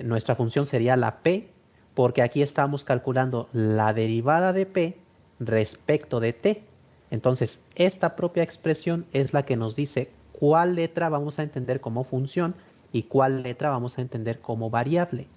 nuestra función sería la p, porque aquí estamos calculando la derivada de p respecto de t. Entonces, esta propia expresión es la que nos dice cuál letra vamos a entender como función y cuál letra vamos a entender como variable.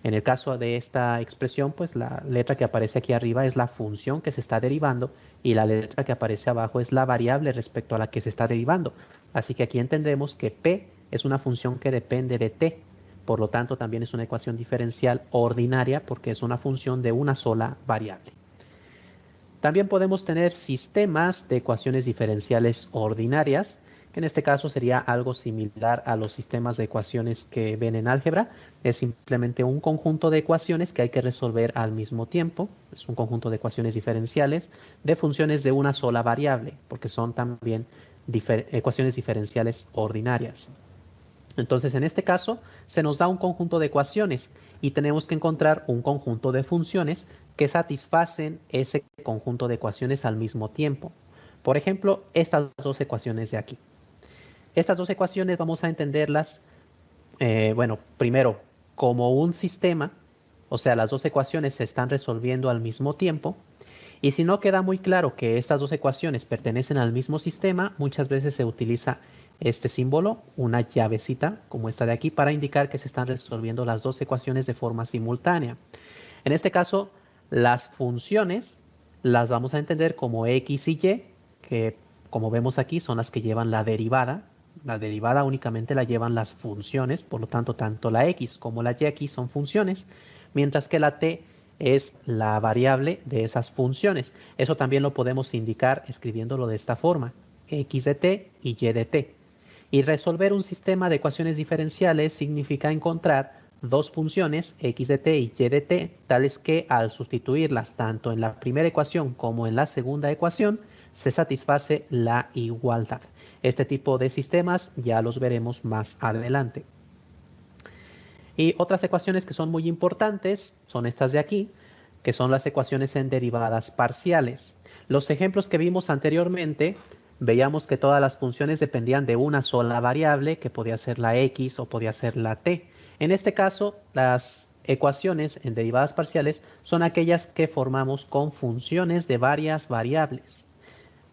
En el caso de esta expresión, pues la letra que aparece aquí arriba es la función que se está derivando y la letra que aparece abajo es la variable respecto a la que se está derivando. Así que aquí entendemos que p es una función que depende de t. Por lo tanto, también es una ecuación diferencial ordinaria porque es una función de una sola variable. También podemos tener sistemas de ecuaciones diferenciales ordinarias, que en este caso sería algo similar a los sistemas de ecuaciones que ven en álgebra. Es simplemente un conjunto de ecuaciones que hay que resolver al mismo tiempo. Es un conjunto de ecuaciones diferenciales de funciones de una sola variable, porque son también ecuaciones diferenciales ordinarias. Entonces, en este caso, se nos da un conjunto de ecuaciones y tenemos que encontrar un conjunto de funciones que satisfacen ese conjunto de ecuaciones al mismo tiempo. Por ejemplo, estas dos ecuaciones de aquí. Estas dos ecuaciones vamos a entenderlas, primero como un sistema, o sea, las dos ecuaciones se están resolviendo al mismo tiempo. Y si no queda muy claro que estas dos ecuaciones pertenecen al mismo sistema, muchas veces se utiliza este símbolo, una llavecita como esta de aquí, para indicar que se están resolviendo las dos ecuaciones de forma simultánea. En este caso, las funciones las vamos a entender como x y y, que como vemos aquí son las que llevan la derivada. La derivada únicamente la llevan las funciones, por lo tanto, tanto la x como la y aquí son funciones, mientras que la t es la variable de esas funciones. Eso también lo podemos indicar escribiéndolo de esta forma, x de t y y de t. Y resolver un sistema de ecuaciones diferenciales significa encontrar dos funciones, x de t y y de t, tales que al sustituirlas tanto en la primera ecuación como en la segunda ecuación, se satisface la igualdad. Este tipo de sistemas ya los veremos más adelante. Y otras ecuaciones que son muy importantes son estas de aquí, que son las ecuaciones en derivadas parciales. Los ejemplos que vimos anteriormente, veíamos que todas las funciones dependían de una sola variable, que podía ser la x o podía ser la t. En este caso, las ecuaciones en derivadas parciales son aquellas que formamos con funciones de varias variables.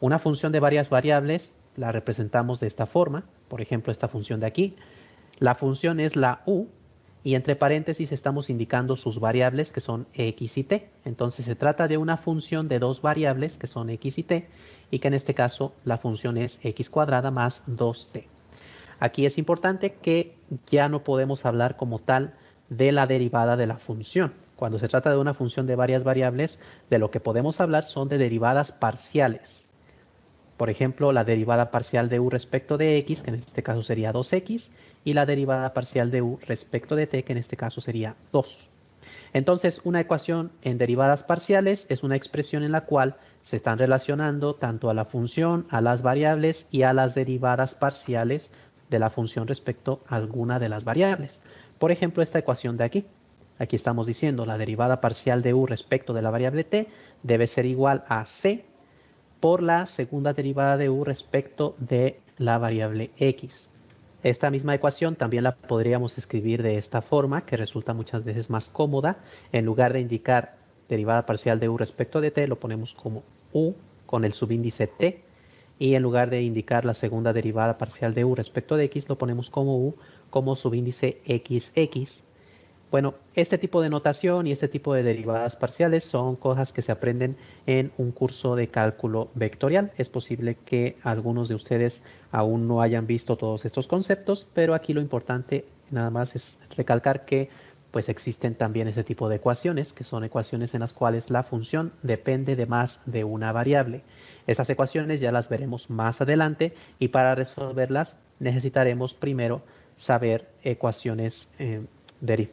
Una función de varias variables la representamos de esta forma, por ejemplo, esta función de aquí. La función es la u, y entre paréntesis estamos indicando sus variables que son x y t. Entonces se trata de una función de dos variables que son x y t, y que en este caso la función es x cuadrada más 2t. Aquí es importante que ya no podemos hablar como tal de la derivada de la función. Cuando se trata de una función de varias variables, de lo que podemos hablar son de derivadas parciales. Por ejemplo, la derivada parcial de u respecto de x, que en este caso sería 2x, y la derivada parcial de u respecto de t, que en este caso sería 2. Entonces, una ecuación en derivadas parciales es una expresión en la cual se están relacionando tanto a la función, a las variables y a las derivadas parciales de la función respecto a alguna de las variables. Por ejemplo, esta ecuación de aquí. Aquí estamos diciendo la derivada parcial de u respecto de la variable t debe ser igual a c por la segunda derivada de u respecto de la variable x. Esta misma ecuación también la podríamos escribir de esta forma, que resulta muchas veces más cómoda. En lugar de indicar derivada parcial de u respecto de t, lo ponemos como u con el subíndice t. Y en lugar de indicar la segunda derivada parcial de u respecto de x, lo ponemos como u como subíndice xx. Bueno, este tipo de notación y este tipo de derivadas parciales son cosas que se aprenden en un curso de cálculo vectorial. Es posible que algunos de ustedes aún no hayan visto todos estos conceptos, pero aquí lo importante nada más es recalcar que pues existen también ese tipo de ecuaciones, que son ecuaciones en las cuales la función depende de más de una variable. Estas ecuaciones ya las veremos más adelante, y para resolverlas necesitaremos primero saber ecuaciones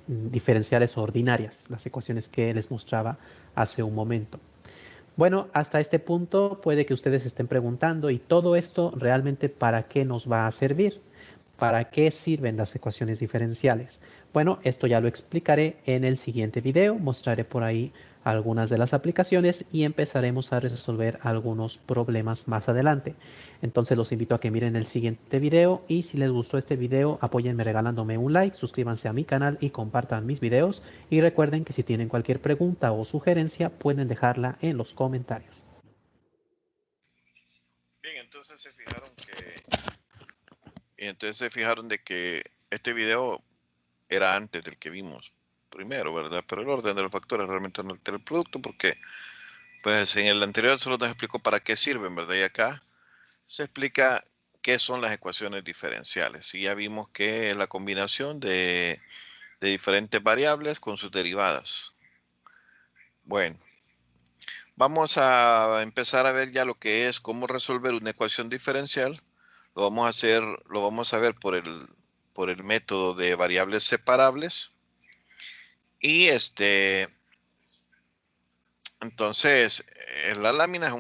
diferenciales ordinarias, las ecuaciones que les mostraba hace un momento. Bueno, hasta este punto puede que ustedes estén preguntando, ¿y todo esto realmente para qué nos va a servir? ¿Para qué sirven las ecuaciones diferenciales? Bueno, esto ya lo explicaré en el siguiente video. Mostraré por ahí algunas de las aplicaciones y empezaremos a resolver algunos problemas más adelante. Entonces los invito a que miren el siguiente video, y si les gustó este video, apóyenme regalándome un like, suscríbanse a mi canal y compartan mis videos. Y recuerden que si tienen cualquier pregunta o sugerencia, pueden dejarla en los comentarios. Bien, entonces se fijaron de que este video era antes del que vimos primero, ¿verdad? Pero el orden de los factores realmente no altera el producto, porque pues en el anterior solo nos explicó para qué sirven, ¿verdad? Y acá se explica qué son las ecuaciones diferenciales. Y ya vimos que es la combinación de diferentes variables con sus derivadas. Bueno, vamos a empezar a ver ya lo que es cómo resolver una ecuación diferencial. Lo vamos a ver por el método de variables separables. Y entonces la lámina es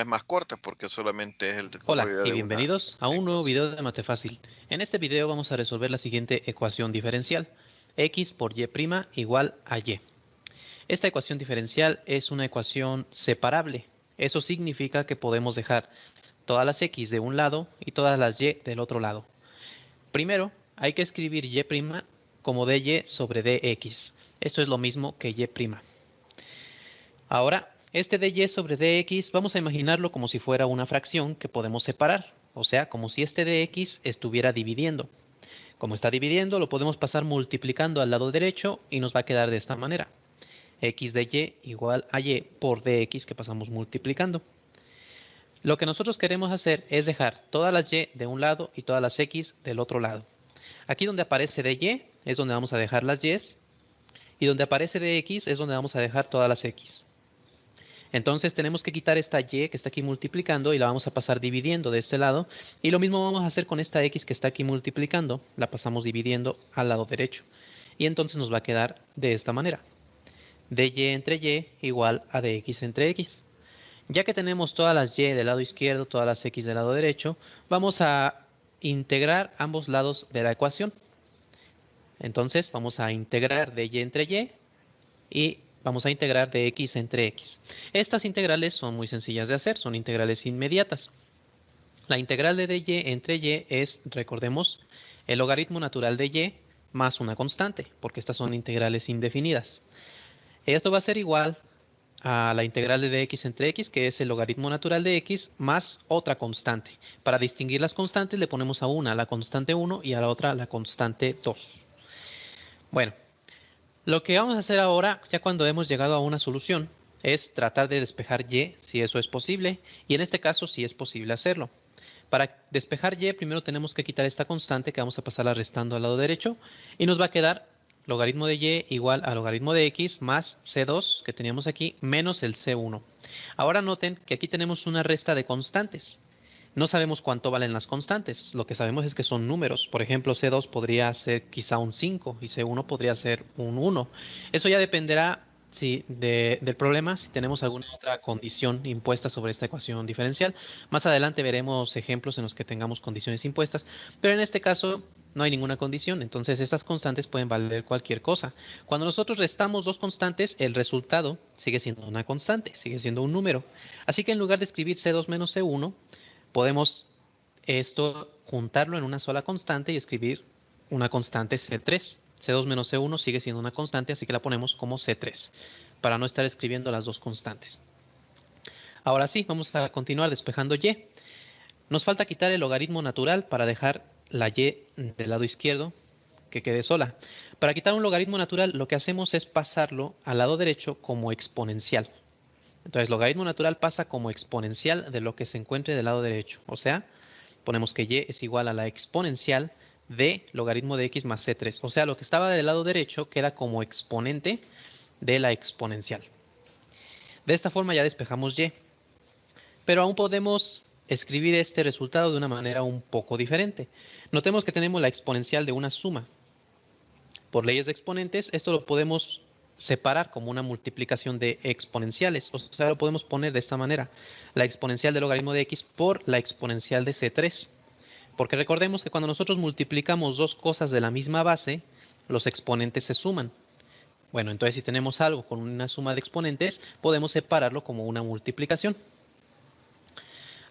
más corta porque solamente es el desarrollo Hola y bienvenidos a un nuevo video de Mate Fácil. En este video vamos a resolver la siguiente ecuación diferencial: x por y' igual a y. Esta ecuación diferencial es una ecuación separable. Eso significa que podemos dejar todas las x de un lado y todas las y del otro lado. Primero, hay que escribir y' como dy sobre dx. Esto es lo mismo que y'. Ahora, este dy sobre dx vamos a imaginarlo como si fuera una fracción que podemos separar. O sea, como si este dx estuviera dividiendo. Como está dividiendo, lo podemos pasar multiplicando al lado derecho y nos va a quedar de esta manera: x de y igual a y por dx, que pasamos multiplicando. Lo que nosotros queremos hacer es dejar todas las y de un lado y todas las x del otro lado. Aquí donde aparece dy es donde vamos a dejar las y, y donde aparece dx es donde vamos a dejar todas las x. Entonces tenemos que quitar esta y que está aquí multiplicando y la vamos a pasar dividiendo de este lado. Y lo mismo vamos a hacer con esta x que está aquí multiplicando. La pasamos dividiendo al lado derecho. Y entonces nos va a quedar de esta manera: dy entre y igual a dx entre x. Ya que tenemos todas las y del lado izquierdo, todas las x del lado derecho, vamos a integrar ambos lados de la ecuación. Entonces vamos a integrar de y entre y y vamos a integrar de x entre x. Estas integrales son muy sencillas de hacer, son integrales inmediatas. La integral de dy entre y es, recordemos, el logaritmo natural de y más una constante, porque estas son integrales indefinidas. Esto va a ser igual a la integral de dx entre x, que es el logaritmo natural de x, más otra constante. Para distinguir las constantes le ponemos a una la constante 1 y a la otra la constante 2. Bueno, lo que vamos a hacer ahora, ya cuando hemos llegado a una solución, es tratar de despejar y, si eso es posible, y en este caso sí es posible hacerlo. Para despejar y, primero tenemos que quitar esta constante que vamos a pasarla restando al lado derecho, y nos va a quedar logaritmo de y igual a logaritmo de x más c2 que teníamos aquí menos el c1. Ahora noten que aquí tenemos una resta de constantes. No sabemos cuánto valen las constantes. Lo que sabemos es que son números. Por ejemplo, C2 podría ser quizá un 5 y C1 podría ser un 1. Eso ya dependerá del problema, si tenemos alguna otra condición impuesta sobre esta ecuación diferencial. Más adelante veremos ejemplos en los que tengamos condiciones impuestas, pero en este caso no hay ninguna condición, entonces estas constantes pueden valer cualquier cosa. Cuando nosotros restamos dos constantes, el resultado sigue siendo una constante, sigue siendo un número. Así que en lugar de escribir C2 menos C1, podemos esto juntarlo en una sola constante y escribir una constante C3. C2 menos C1 sigue siendo una constante, así que la ponemos como C3, para no estar escribiendo las dos constantes. Ahora sí, vamos a continuar despejando y. Nos falta quitar el logaritmo natural para dejar la y del lado izquierdo que quede sola. Para quitar un logaritmo natural, lo que hacemos es pasarlo al lado derecho como exponencial. Entonces, logaritmo natural pasa como exponencial de lo que se encuentre del lado derecho. O sea, ponemos que y es igual a la exponencial de logaritmo de x más c3. O sea, lo que estaba del lado derecho queda como exponente de la exponencial. De esta forma ya despejamos y. Pero aún podemos escribir este resultado de una manera un poco diferente. Notemos que tenemos la exponencial de una suma. Por leyes de exponentes, esto lo podemos separar como una multiplicación de exponenciales. O sea, lo podemos poner de esta manera. La exponencial del logaritmo de x por la exponencial de c3. Porque recordemos que cuando nosotros multiplicamos dos cosas de la misma base, los exponentes se suman. Bueno, entonces si tenemos algo con una suma de exponentes, podemos separarlo como una multiplicación.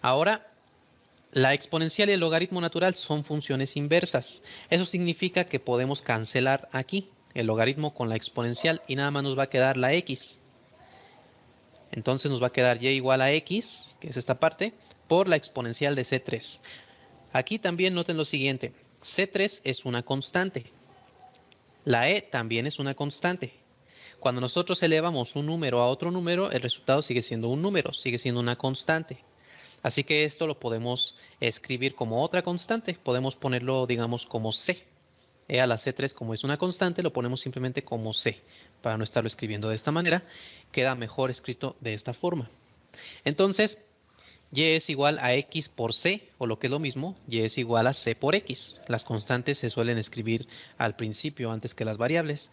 Ahora, la exponencial y el logaritmo natural son funciones inversas. Eso significa que podemos cancelar aquí el logaritmo con la exponencial y nada más nos va a quedar la x. Entonces nos va a quedar y igual a x, que es esta parte, por la exponencial de c3. Aquí también noten lo siguiente. C3 es una constante. La e también es una constante. Cuando nosotros elevamos un número a otro número, el resultado sigue siendo un número, sigue siendo una constante. Así que esto lo podemos escribir como otra constante. Podemos ponerlo, digamos, como c. E a la c3, como es una constante, lo ponemos simplemente como c. Para no estarlo escribiendo de esta manera, queda mejor escrito de esta forma. Entonces, y es igual a x por c, o lo que es lo mismo, y es igual a c por x. Las constantes se suelen escribir al principio antes que las variables.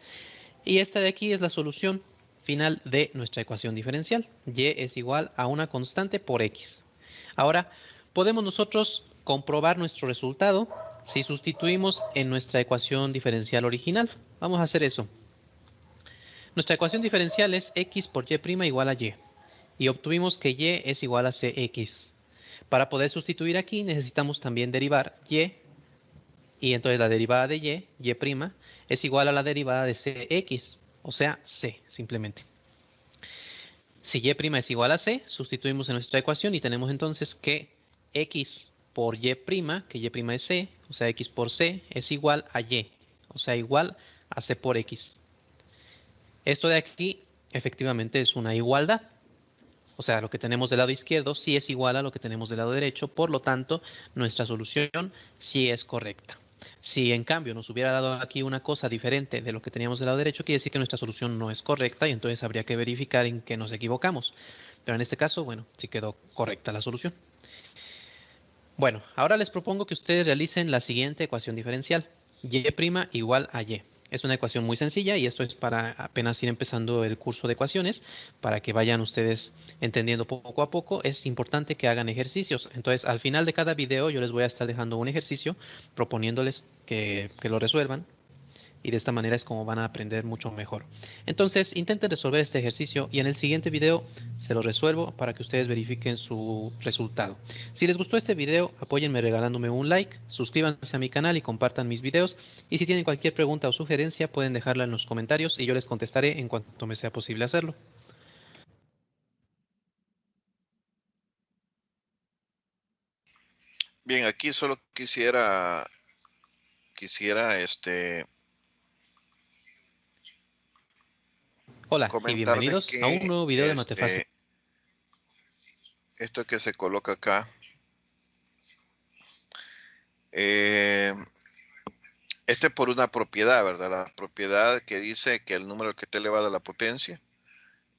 Y esta de aquí es la solución final de nuestra ecuación diferencial. Y es igual a una constante por x. Ahora, podemos nosotros comprobar nuestro resultado si sustituimos en nuestra ecuación diferencial original. Vamos a hacer eso. Nuestra ecuación diferencial es x por y' igual a y. Y obtuvimos que y es igual a cx. Para poder sustituir aquí necesitamos también derivar y. Y entonces la derivada de y es igual a la derivada de cx. O sea, c simplemente. Si y' es igual a c, sustituimos en nuestra ecuación y tenemos entonces que x por y', que y' es c, o sea, x por c, es igual a y, o sea, igual a c por x. Esto de aquí efectivamente es una igualdad. O sea, lo que tenemos del lado izquierdo sí es igual a lo que tenemos del lado derecho, por lo tanto, nuestra solución sí es correcta. Si en cambio nos hubiera dado aquí una cosa diferente de lo que teníamos del lado derecho, quiere decir que nuestra solución no es correcta y entonces habría que verificar en qué nos equivocamos. Pero en este caso, bueno, sí quedó correcta la solución. Bueno, ahora les propongo que ustedes realicen la siguiente ecuación diferencial. Y' igual a y. Es una ecuación muy sencilla y esto es para apenas ir empezando el curso de ecuaciones, para que vayan ustedes entendiendo poco a poco. Es importante que hagan ejercicios. Entonces, al final de cada video yo les voy a estar dejando un ejercicio proponiéndoles que lo resuelvan. y de esta manera es como van a aprender mucho mejor. Entonces intenten resolver este ejercicio y en el siguiente video se lo resuelvo para que ustedes verifiquen su resultado. Si les gustó este video, apóyenme regalándome un like, suscríbanse a mi canal y compartan mis videos. Y si tienen cualquier pregunta o sugerencia, pueden dejarla en los comentarios y yo les contestaré en cuanto me sea posible hacerlo. Bien, aquí solo quisiera Hola y comentar de bienvenidos a un que nuevo video de Matefácil. esto que se coloca acá, este es por una propiedad, ¿verdad? La propiedad que dice que el número que esté elevado a la potencia,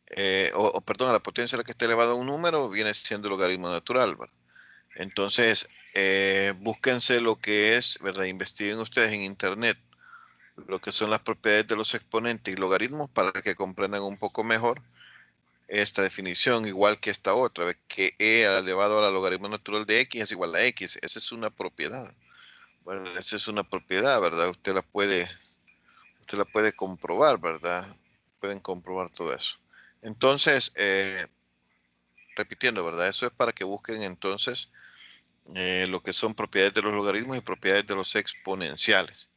perdón, a la potencia a la que esté elevado a un número viene siendo el logaritmo natural, ¿verdad? Entonces, búsquense lo que es, ¿verdad? Investiguen ustedes en internet lo que son las propiedades de los exponentes y logaritmos para que comprendan un poco mejor esta definición, igual que esta otra, que e elevado al logaritmo natural de x es igual a x. Esa es una propiedad. Bueno, esa es una propiedad, ¿verdad? Usted la puede comprobar, ¿verdad? Pueden comprobar todo eso. Entonces, repitiendo, ¿verdad? Eso es para que busquen entonces lo que son propiedades de los logaritmos y propiedades de los exponenciales.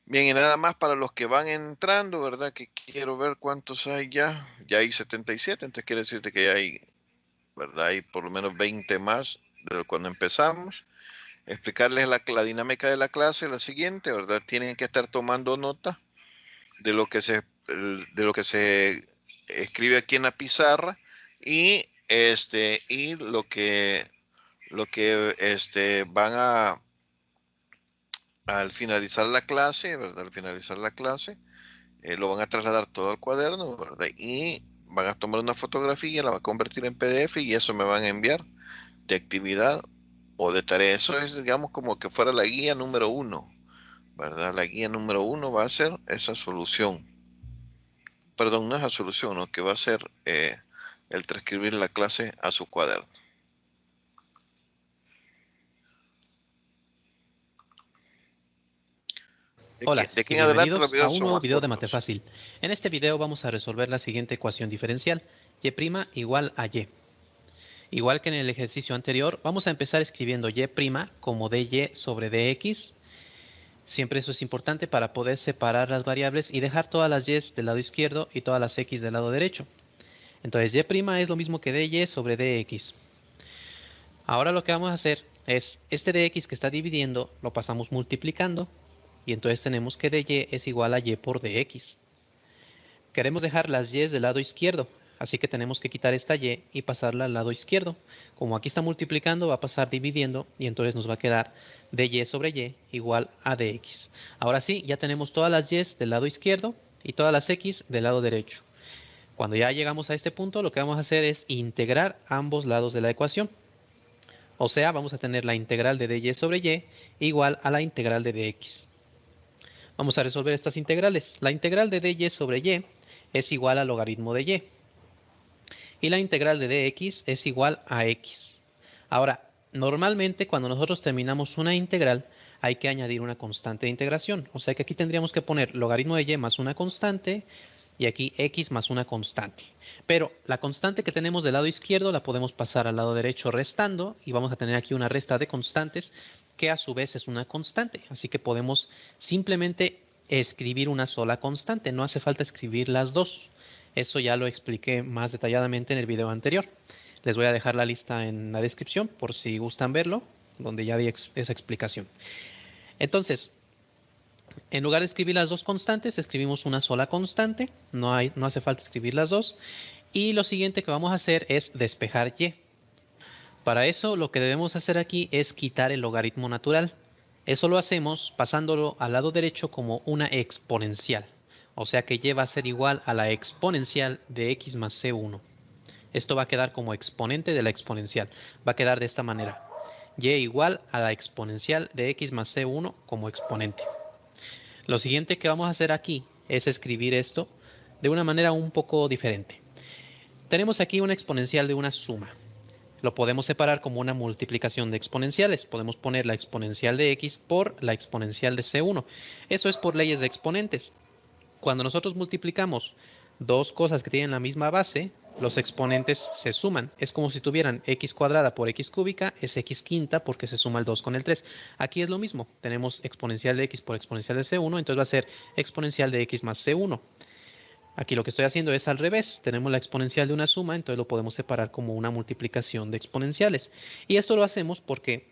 Bien, y nada más para los que van entrando, ¿verdad? Que quiero ver cuántos hay ya. Ya hay 77, entonces quiere decir que ya hay, ¿verdad? Hay por lo menos 20 más de cuando empezamos. Explicarles la dinámica de la clase, la siguiente, ¿verdad? Tienen que estar tomando nota de lo que se escribe aquí en la pizarra y lo que van a al finalizar la clase, ¿verdad? Al finalizar la clase, lo van a trasladar todo al cuaderno, ¿verdad? Y van a tomar una fotografía, la van a convertir en PDF y eso me van a enviar de actividad o de tarea. Eso es, digamos, como que fuera la guía número 1, ¿verdad? La guía número 1 va a ser esa solución. Perdón, no es la solución, ¿no? Que va a ser el transcribir la clase a su cuaderno. Hola De aquí y en adelante los bienvenidos a videos un son nuevo más video de cortos. Matefácil. En este video vamos a resolver la siguiente ecuación diferencial, y' igual a y. Igual que en el ejercicio anterior, vamos a empezar escribiendo y' como dy sobre dx. Siempre eso es importante para poder separar las variables y dejar todas las y del lado izquierdo y todas las x del lado derecho. Entonces y' es lo mismo que dy sobre dx. Ahora lo que vamos a hacer es, este dx que está dividiendo, lo pasamos multiplicando, y entonces tenemos que dy es igual a y por dx. Queremos dejar las y del lado izquierdo, así que tenemos que quitar esta y y pasarla al lado izquierdo. Como aquí está multiplicando, va a pasar dividiendo y entonces nos va a quedar dy sobre y igual a dx. Ahora sí, ya tenemos todas las y del lado izquierdo y todas las x del lado derecho. Cuando ya llegamos a este punto, lo que vamos a hacer es integrar ambos lados de la ecuación. O sea, vamos a tener la integral de dy sobre y igual a la integral de dx. Vamos a resolver estas integrales. La integral de dy sobre y es igual al logaritmo de y. Y la integral de dx es igual a x. Ahora, normalmente cuando nosotros terminamos una integral, hay que añadir una constante de integración. O sea que aquí tendríamos que poner logaritmo de y más una constante y aquí x más una constante. Pero la constante que tenemos del lado izquierdo la podemos pasar al lado derecho restando y vamos a tener aquí una resta de constantes que a su vez es una constante. Así que podemos simplemente escribir una sola constante. No hace falta escribir las dos. Eso ya lo expliqué más detalladamente en el video anterior. Les voy a dejar la lista en la descripción por si gustan verlo, donde ya di esa explicación. Entonces, en lugar de escribir las dos constantes, escribimos una sola constante. No hace falta escribir las dos. Y lo siguiente que vamos a hacer es despejar y. Para eso lo que debemos hacer aquí es quitar el logaritmo natural. Eso lo hacemos pasándolo al lado derecho como una exponencial. O sea que y va a ser igual a la exponencial de x más c1. Esto va a quedar como exponente de la exponencial. Va a quedar de esta manera. Y igual a la exponencial de x más c1 como exponente. Lo siguiente que vamos a hacer aquí es escribir esto de una manera un poco diferente. Tenemos aquí una exponencial de una suma. lo podemos separar como una multiplicación de exponenciales. Podemos poner la exponencial de x por la exponencial de C1. Eso es por leyes de exponentes. Cuando nosotros multiplicamos dos cosas que tienen la misma base, los exponentes se suman. Es como si tuvieran x cuadrada por x cúbica, es x quinta porque se suma el 2 con el 3. Aquí es lo mismo. Tenemos exponencial de x por exponencial de C1, entonces va a ser exponencial de x más C1. Aquí lo que estoy haciendo es al revés. Tenemos la exponencial de una suma, entonces lo podemos separar como una multiplicación de exponenciales. Y esto lo hacemos porque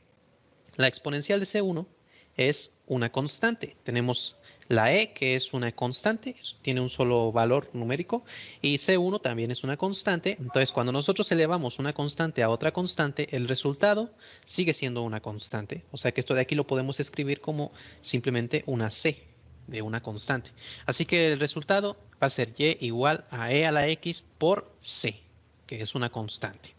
la exponencial de C1 es una constante. Tenemos la e, que es una constante, tiene un solo valor numérico, y C1 también es una constante. Entonces, cuando nosotros elevamos una constante a otra constante, el resultado sigue siendo una constante. O sea que esto de aquí lo podemos escribir como simplemente una c de una constante. Así que el resultado va a ser y igual a e a la x por c, que es una constante.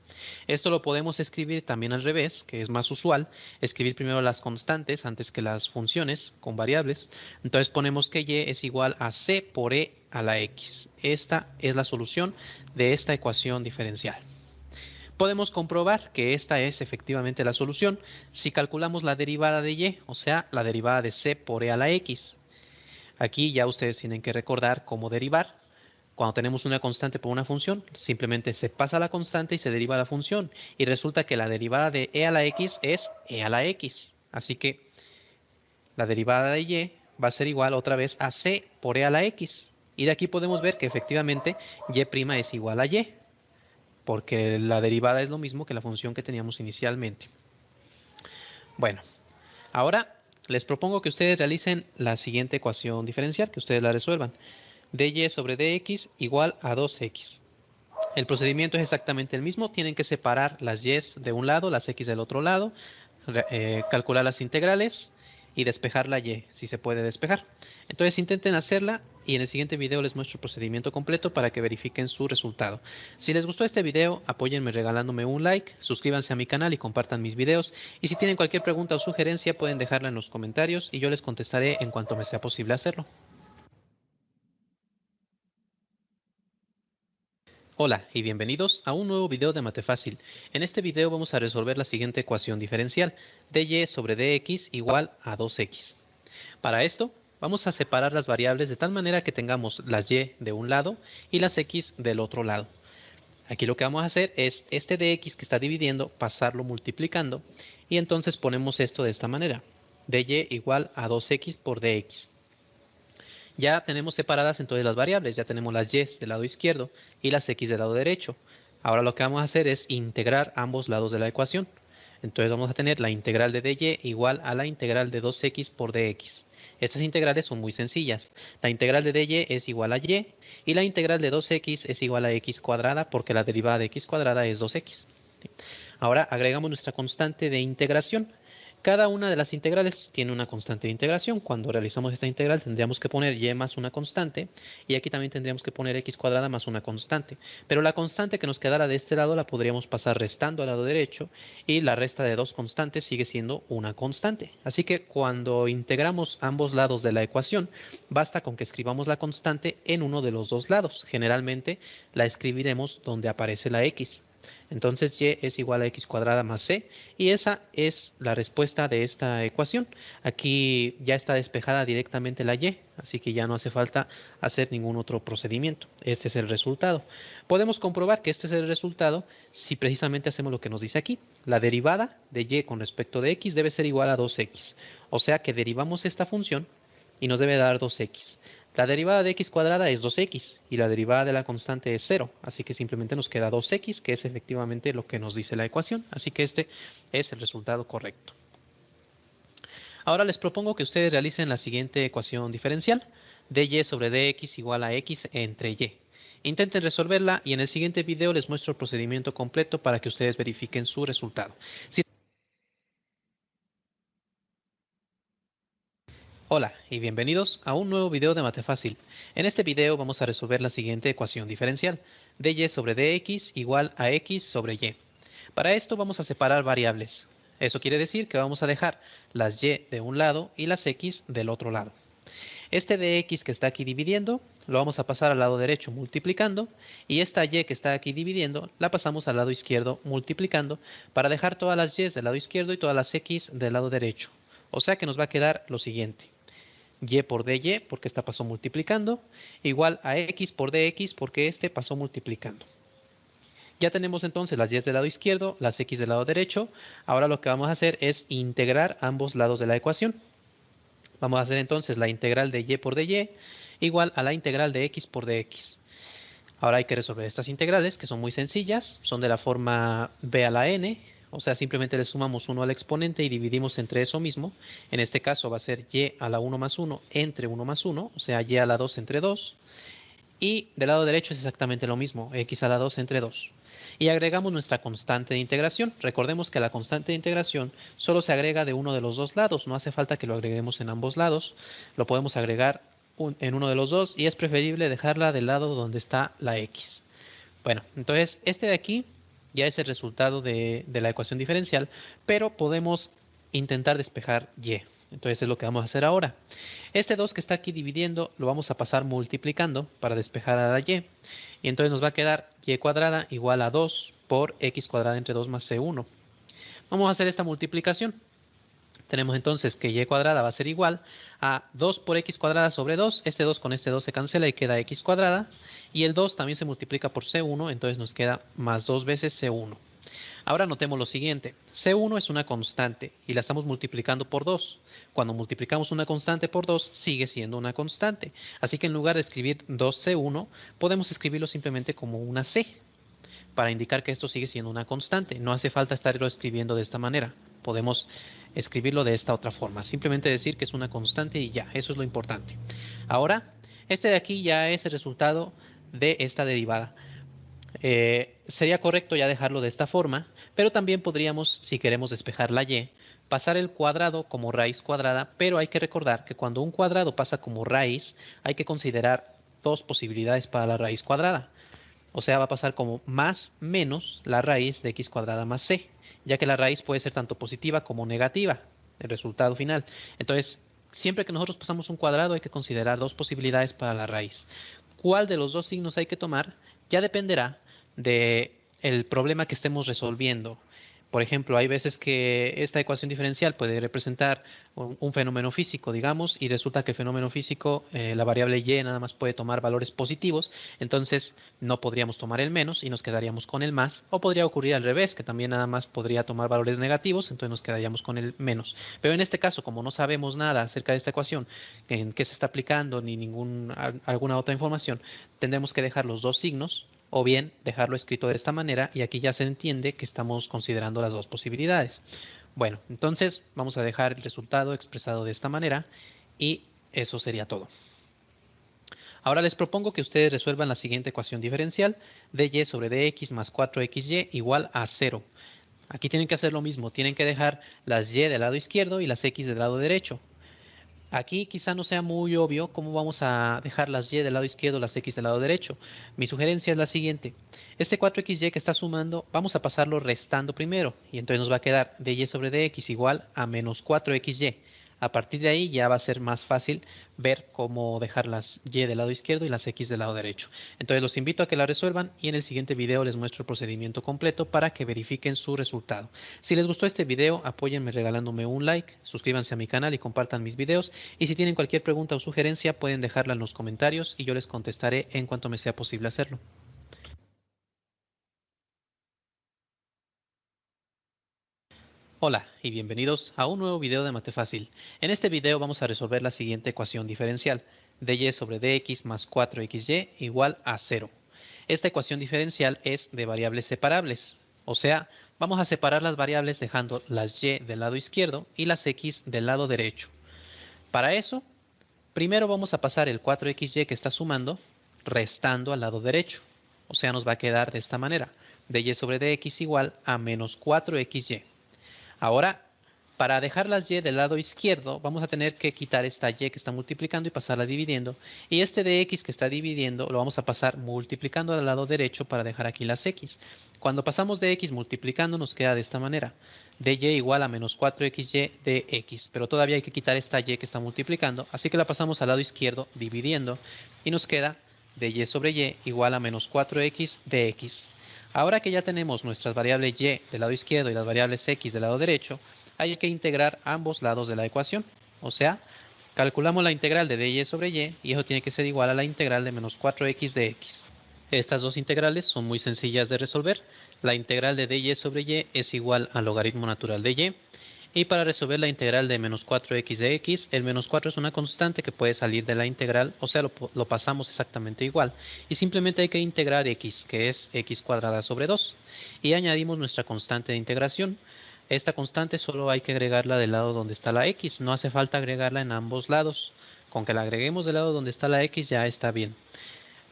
Esto lo podemos escribir también al revés, que es más usual, escribir primero las constantes antes que las funciones con variables. Entonces ponemos que y es igual a c por e a la x. Esta es la solución de esta ecuación diferencial. Podemos comprobar que esta es efectivamente la solución si calculamos la derivada de y, o sea, la derivada de c por e a la x. Aquí ya ustedes tienen que recordar cómo derivar. Cuando tenemos una constante por una función, simplemente se pasa la constante y se deriva la función. Y resulta que la derivada de e a la x es e a la x. Así que la derivada de y va a ser igual otra vez a c por e a la x. Y de aquí podemos ver que efectivamente y' es igual a y, porque la derivada es lo mismo que la función que teníamos inicialmente. Bueno, ahora les propongo que ustedes realicen la siguiente ecuación diferencial, que ustedes la resuelvan. dy sobre dx igual a 2x. El procedimiento es exactamente el mismo. Tienen que separar las y de un lado, las x del otro lado, calcular las integrales y despejar la y, si se puede despejar. Entonces intenten hacerla y en el siguiente video les muestro el procedimiento completo para que verifiquen su resultado. Si les gustó este video, apóyenme regalándome un like, suscríbanse a mi canal y compartan mis videos. Y si tienen cualquier pregunta o sugerencia pueden dejarla en los comentarios y yo les contestaré en cuanto me sea posible hacerlo. Hola y bienvenidos a un nuevo video de Matefácil. En este video vamos a resolver la siguiente ecuación diferencial, dy sobre dx igual a 2x. Para esto vamos a separar las variables de tal manera que tengamos las y de un lado y las x del otro lado. Aquí lo que vamos a hacer es este dx que está dividiendo, pasarlo multiplicando y entonces ponemos esto de esta manera, dy igual a 2x por dx. Ya tenemos separadas entonces las variables, ya tenemos las y del lado izquierdo y las x del lado derecho. Ahora lo que vamos a hacer es integrar ambos lados de la ecuación. Entonces vamos a tener la integral de dy igual a la integral de 2x por dx. Estas integrales son muy sencillas. La integral de dy es igual a y y la integral de 2x es igual a x cuadrada porque la derivada de x cuadrada es 2x. Ahora agregamos nuestra constante de integración. Cada una de las integrales tiene una constante de integración. Cuando realizamos esta integral tendríamos que poner y más una constante y aquí también tendríamos que poner x cuadrada más una constante. Pero la constante que nos quedara de este lado la podríamos pasar restando al lado derecho y la resta de dos constantes sigue siendo una constante. Así que cuando integramos ambos lados de la ecuación basta con que escribamos la constante en uno de los dos lados. Generalmente la escribiremos donde aparece la x. Entonces y es igual a x cuadrada más c y esa es la respuesta de esta ecuación. Aquí ya está despejada directamente la y, así que ya no hace falta hacer ningún otro procedimiento. Este es el resultado. Podemos comprobar que este es el resultado si precisamente hacemos lo que nos dice aquí. La derivada de y con respecto de x debe ser igual a 2x. O sea que derivamos esta función y nos debe dar 2x. La derivada de x cuadrada es 2x y la derivada de la constante es 0, así que simplemente nos queda 2x, que es efectivamente lo que nos dice la ecuación, así que este es el resultado correcto. Ahora les propongo que ustedes realicen la siguiente ecuación diferencial, dy sobre dx igual a x entre y. Intenten resolverla y en el siguiente video les muestro el procedimiento completo para que ustedes verifiquen su resultado. Hola y bienvenidos a un nuevo video de Matefácil. En este video vamos a resolver la siguiente ecuación diferencial, dy sobre dx igual a x sobre y. Para esto vamos a separar variables. Eso quiere decir que vamos a dejar las y de un lado y las x del otro lado. Este de x que está aquí dividiendo, lo vamos a pasar al lado derecho multiplicando, y esta y que está aquí dividiendo, la pasamos al lado izquierdo multiplicando, para dejar todas las y del lado izquierdo y todas las x del lado derecho. O sea que nos va a quedar lo siguiente. Y por dy, porque esta pasó multiplicando, igual a x por dx, porque este pasó multiplicando. Ya tenemos entonces las y del lado izquierdo, las x del lado derecho. Ahora lo que vamos a hacer es integrar ambos lados de la ecuación. Vamos a hacer entonces la integral de y por dy igual a la integral de x por dx. Ahora hay que resolver estas integrales, que son muy sencillas. Son de la forma b a la n, o sea, simplemente le sumamos 1 al exponente y dividimos entre eso mismo. En este caso va a ser y a la 1 más 1 entre 1 más 1, o sea, y a la 2 entre 2. Y del lado derecho es exactamente lo mismo, x a la 2 entre 2. Y agregamos nuestra constante de integración. Recordemos que la constante de integración solo se agrega de uno de los dos lados. No hace falta que lo agreguemos en ambos lados. Lo podemos agregar en uno de los dos y es preferible dejarla del lado donde está la x. Bueno, entonces este de aquí ya es el resultado de la ecuación diferencial, pero podemos intentar despejar y. Entonces es lo que vamos a hacer ahora. Este 2 que está aquí dividiendo lo vamos a pasar multiplicando para despejar a la y. Y entonces nos va a quedar y cuadrada igual a 2 por x cuadrada entre 2 más c1. Vamos a hacer esta multiplicación. Tenemos entonces que y cuadrada va a ser igual a 2 por x cuadrada sobre 2. Este 2 con este 2 se cancela y queda x cuadrada. Y el 2 también se multiplica por c1, entonces nos queda más 2 veces c1. Ahora notemos lo siguiente. C1 es una constante y la estamos multiplicando por 2. Cuando multiplicamos una constante por 2, sigue siendo una constante. Así que en lugar de escribir 2C1, podemos escribirlo simplemente como una C, para indicar que esto sigue siendo una constante. No hace falta estarlo escribiendo de esta manera. Podemos escribirlo de esta otra forma. Simplemente decir que es una constante y ya, eso es lo importante. Ahora, este de aquí ya es el resultado de esta derivada. Sería correcto ya dejarlo de esta forma, pero también podríamos, si queremos despejar la y, pasar el cuadrado como raíz cuadrada, pero hay que recordar que cuando un cuadrado pasa como raíz, hay que considerar dos posibilidades para la raíz cuadrada. O sea, va a pasar como más menos la raíz de x cuadrada más c, ya que la raíz puede ser tanto positiva como negativa, el resultado final. Entonces, siempre que nosotros pasamos un cuadrado hay que considerar dos posibilidades para la raíz. ¿Cuál de los dos signos hay que tomar? Ya dependerá del problema que estemos resolviendo. Por ejemplo, hay veces que esta ecuación diferencial puede representar un fenómeno físico, digamos, y resulta que el fenómeno físico, la variable y nada más puede tomar valores positivos, entonces no podríamos tomar el menos y nos quedaríamos con el más, o podría ocurrir al revés, que también nada más podría tomar valores negativos, entonces nos quedaríamos con el menos. Pero en este caso, como no sabemos nada acerca de esta ecuación, en qué se está aplicando, ni alguna otra información, tendremos que dejar los dos signos, o bien dejarlo escrito de esta manera, y aquí ya se entiende que estamos considerando las dos posibilidades. Bueno, entonces vamos a dejar el resultado expresado de esta manera y eso sería todo. Ahora les propongo que ustedes resuelvan la siguiente ecuación diferencial: dy sobre dx más 4xy igual a 0. Aquí tienen que hacer lo mismo, tienen que dejar las y del lado izquierdo y las x del lado derecho. Aquí quizá no sea muy obvio cómo vamos a dejar las y del lado izquierdo, las x del lado derecho. Mi sugerencia es la siguiente. Este 4xy que está sumando, vamos a pasarlo restando primero. Y entonces nos va a quedar dy sobre dx igual a menos 4xy. A partir de ahí ya va a ser más fácil ver cómo dejar las y del lado izquierdo y las x del lado derecho. Entonces los invito a que la resuelvan y en el siguiente video les muestro el procedimiento completo para que verifiquen su resultado. Si les gustó este video, apóyenme regalándome un like, suscríbanse a mi canal y compartan mis videos. Y si tienen cualquier pregunta o sugerencia, pueden dejarla en los comentarios y yo les contestaré en cuanto me sea posible hacerlo. Hola y bienvenidos a un nuevo video de Mate Fácil. En este video vamos a resolver la siguiente ecuación diferencial: dy sobre dx más 4xy igual a 0. Esta ecuación diferencial es de variables separables, o sea, vamos a separar las variables dejando las y del lado izquierdo y las x del lado derecho. Para eso, primero vamos a pasar el 4xy que está sumando, restando al lado derecho. O sea, nos va a quedar de esta manera: dy sobre dx igual a menos 4xy. Ahora, para dejar las y del lado izquierdo, vamos a tener que quitar esta y que está multiplicando y pasarla dividiendo. Y este de x que está dividiendo lo vamos a pasar multiplicando al lado derecho para dejar aquí las x. Cuando pasamos de x multiplicando nos queda de esta manera: dy igual a menos 4xy de x, pero todavía hay que quitar esta y que está multiplicando, así que la pasamos al lado izquierdo dividiendo y nos queda dy sobre y igual a menos 4x de x. Ahora que ya tenemos nuestras variables y del lado izquierdo y las variables x del lado derecho, hay que integrar ambos lados de la ecuación, o sea, calculamos la integral de dy sobre y eso tiene que ser igual a la integral de menos 4x de x. Estas dos integrales son muy sencillas de resolver. La integral de dy sobre y es igual al logaritmo natural de y. Y para resolver la integral de menos 4x de x, el menos 4 es una constante que puede salir de la integral, o sea, lo pasamos exactamente igual. Y simplemente hay que integrar x, que es x cuadrada sobre 2. Y añadimos nuestra constante de integración. Esta constante solo hay que agregarla del lado donde está la x, no hace falta agregarla en ambos lados. Con que la agreguemos del lado donde está la x ya está bien.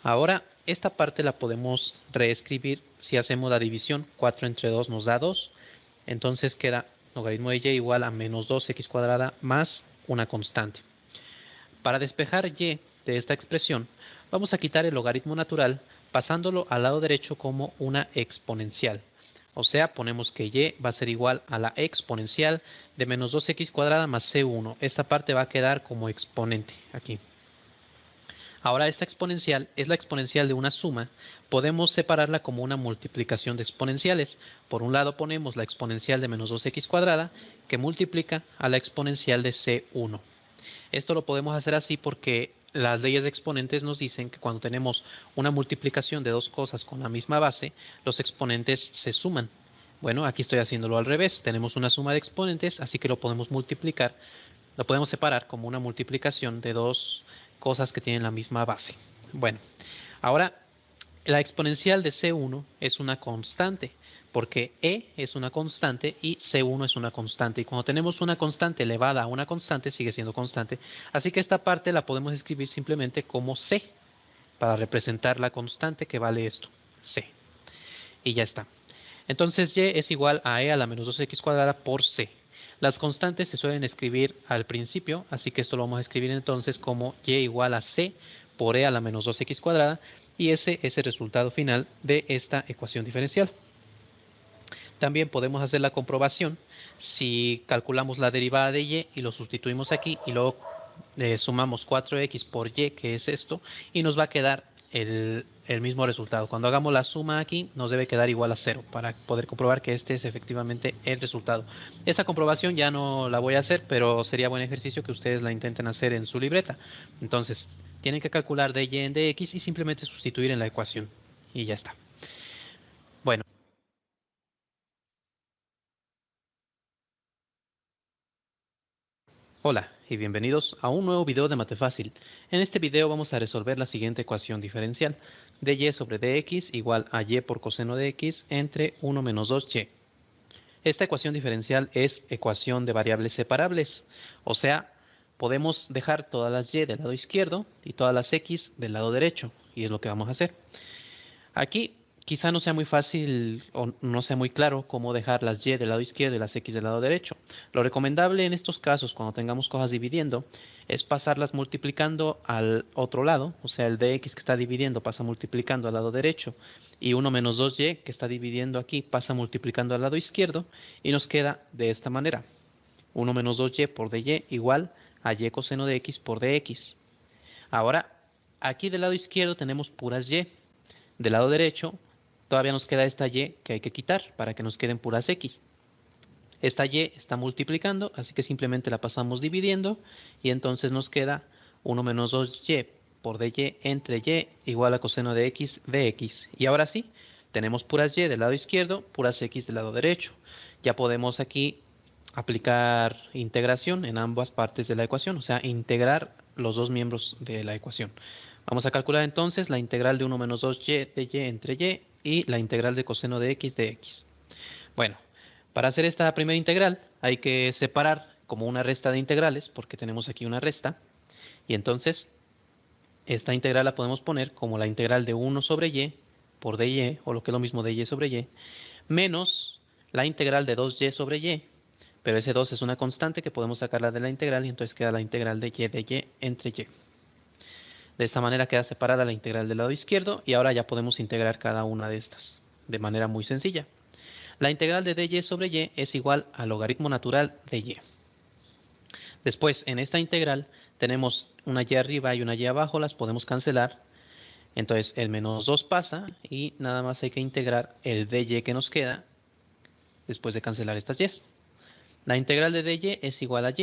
Ahora, esta parte la podemos reescribir si hacemos la división. 4 entre 2 nos da 2. Entonces queda logaritmo de y igual a menos 2x cuadrada más una constante. Para despejar y de esta expresión, vamos a quitar el logaritmo natural pasándolo al lado derecho como una exponencial. O sea, ponemos que y va a ser igual a la exponencial de menos 2x cuadrada más c1. Esta parte va a quedar como exponente aquí. Ahora esta exponencial es la exponencial de una suma. Podemos separarla como una multiplicación de exponenciales. Por un lado ponemos la exponencial de menos 2x cuadrada que multiplica a la exponencial de c1. Esto lo podemos hacer así porque las leyes de exponentes nos dicen que cuando tenemos una multiplicación de dos cosas con la misma base, los exponentes se suman. Bueno, aquí estoy haciéndolo al revés. Tenemos una suma de exponentes, así que lo podemos multiplicar. Lo podemos separar como una multiplicación de dos cosas que tienen la misma base. Bueno, ahora la exponencial de C1 es una constante, porque E es una constante y C1 es una constante. Y cuando tenemos una constante elevada a una constante, sigue siendo constante. Así que esta parte la podemos escribir simplemente como C, para representar la constante que vale esto, C. Y ya está. Entonces Y es igual a E a la menos 2x cuadrada por C. Las constantes se suelen escribir al principio, así que esto lo vamos a escribir entonces como y igual a c por e a la menos 2x cuadrada, y ese es el resultado final de esta ecuación diferencial. También podemos hacer la comprobación si calculamos la derivada de y lo sustituimos aquí y luego sumamos 4x por y, que es esto, y nos va a quedar el mismo resultado. Cuando hagamos la suma aquí nos debe quedar igual a 0 para poder comprobar que este es efectivamente el resultado. Esta comprobación ya no la voy a hacer, pero sería buen ejercicio que ustedes la intenten hacer en su libreta. Entonces, tienen que calcular dy en dx y simplemente sustituir en la ecuación. Y ya está. Bueno. Hola y bienvenidos a un nuevo video de Matefácil. En este video vamos a resolver la siguiente ecuación diferencial. dy sobre dx igual a y por coseno de x entre 1 menos 2y. Esta ecuación diferencial es ecuación de variables separables. O sea, podemos dejar todas las y del lado izquierdo y todas las x del lado derecho. Y es lo que vamos a hacer. Aquí quizá no sea muy fácil o no sea muy claro cómo dejar las y del lado izquierdo y las x del lado derecho. Lo recomendable en estos casos, cuando tengamos cosas dividiendo, es pasarlas multiplicando al otro lado, o sea, el dx que está dividiendo pasa multiplicando al lado derecho, y 1 menos 2y que está dividiendo aquí pasa multiplicando al lado izquierdo, y nos queda de esta manera. 1 menos 2y por dy igual a y coseno de x por dx. Ahora, aquí del lado izquierdo tenemos puras y. Del lado derecho todavía nos queda esta y que hay que quitar para que nos queden puras x. Esta y está multiplicando, así que simplemente la pasamos dividiendo y entonces nos queda 1 menos 2y por dy entre y igual a coseno de x de x. Y ahora sí, tenemos puras y del lado izquierdo, puras x del lado derecho. Ya podemos aquí aplicar integración en ambas partes de la ecuación, o sea, integrar los dos miembros de la ecuación. Vamos a calcular entonces la integral de 1 menos 2y de y entre y la integral de coseno de x de x. Bueno, para hacer esta primera integral hay que separar como una resta de integrales, porque tenemos aquí una resta, y entonces esta integral la podemos poner como la integral de 1 sobre y por dy, o lo que es lo mismo de y sobre y, menos la integral de 2y sobre y, pero ese 2 es una constante que podemos sacarla de la integral y entonces queda la integral de y entre y. De esta manera queda separada la integral del lado izquierdo y ahora ya podemos integrar cada una de estas de manera muy sencilla. La integral de dy sobre y es igual al logaritmo natural de y. Después, en esta integral tenemos una y arriba y una y abajo, las podemos cancelar. Entonces el menos 2 pasa y nada más hay que integrar el dy que nos queda después de cancelar estas y. La integral de dy es igual a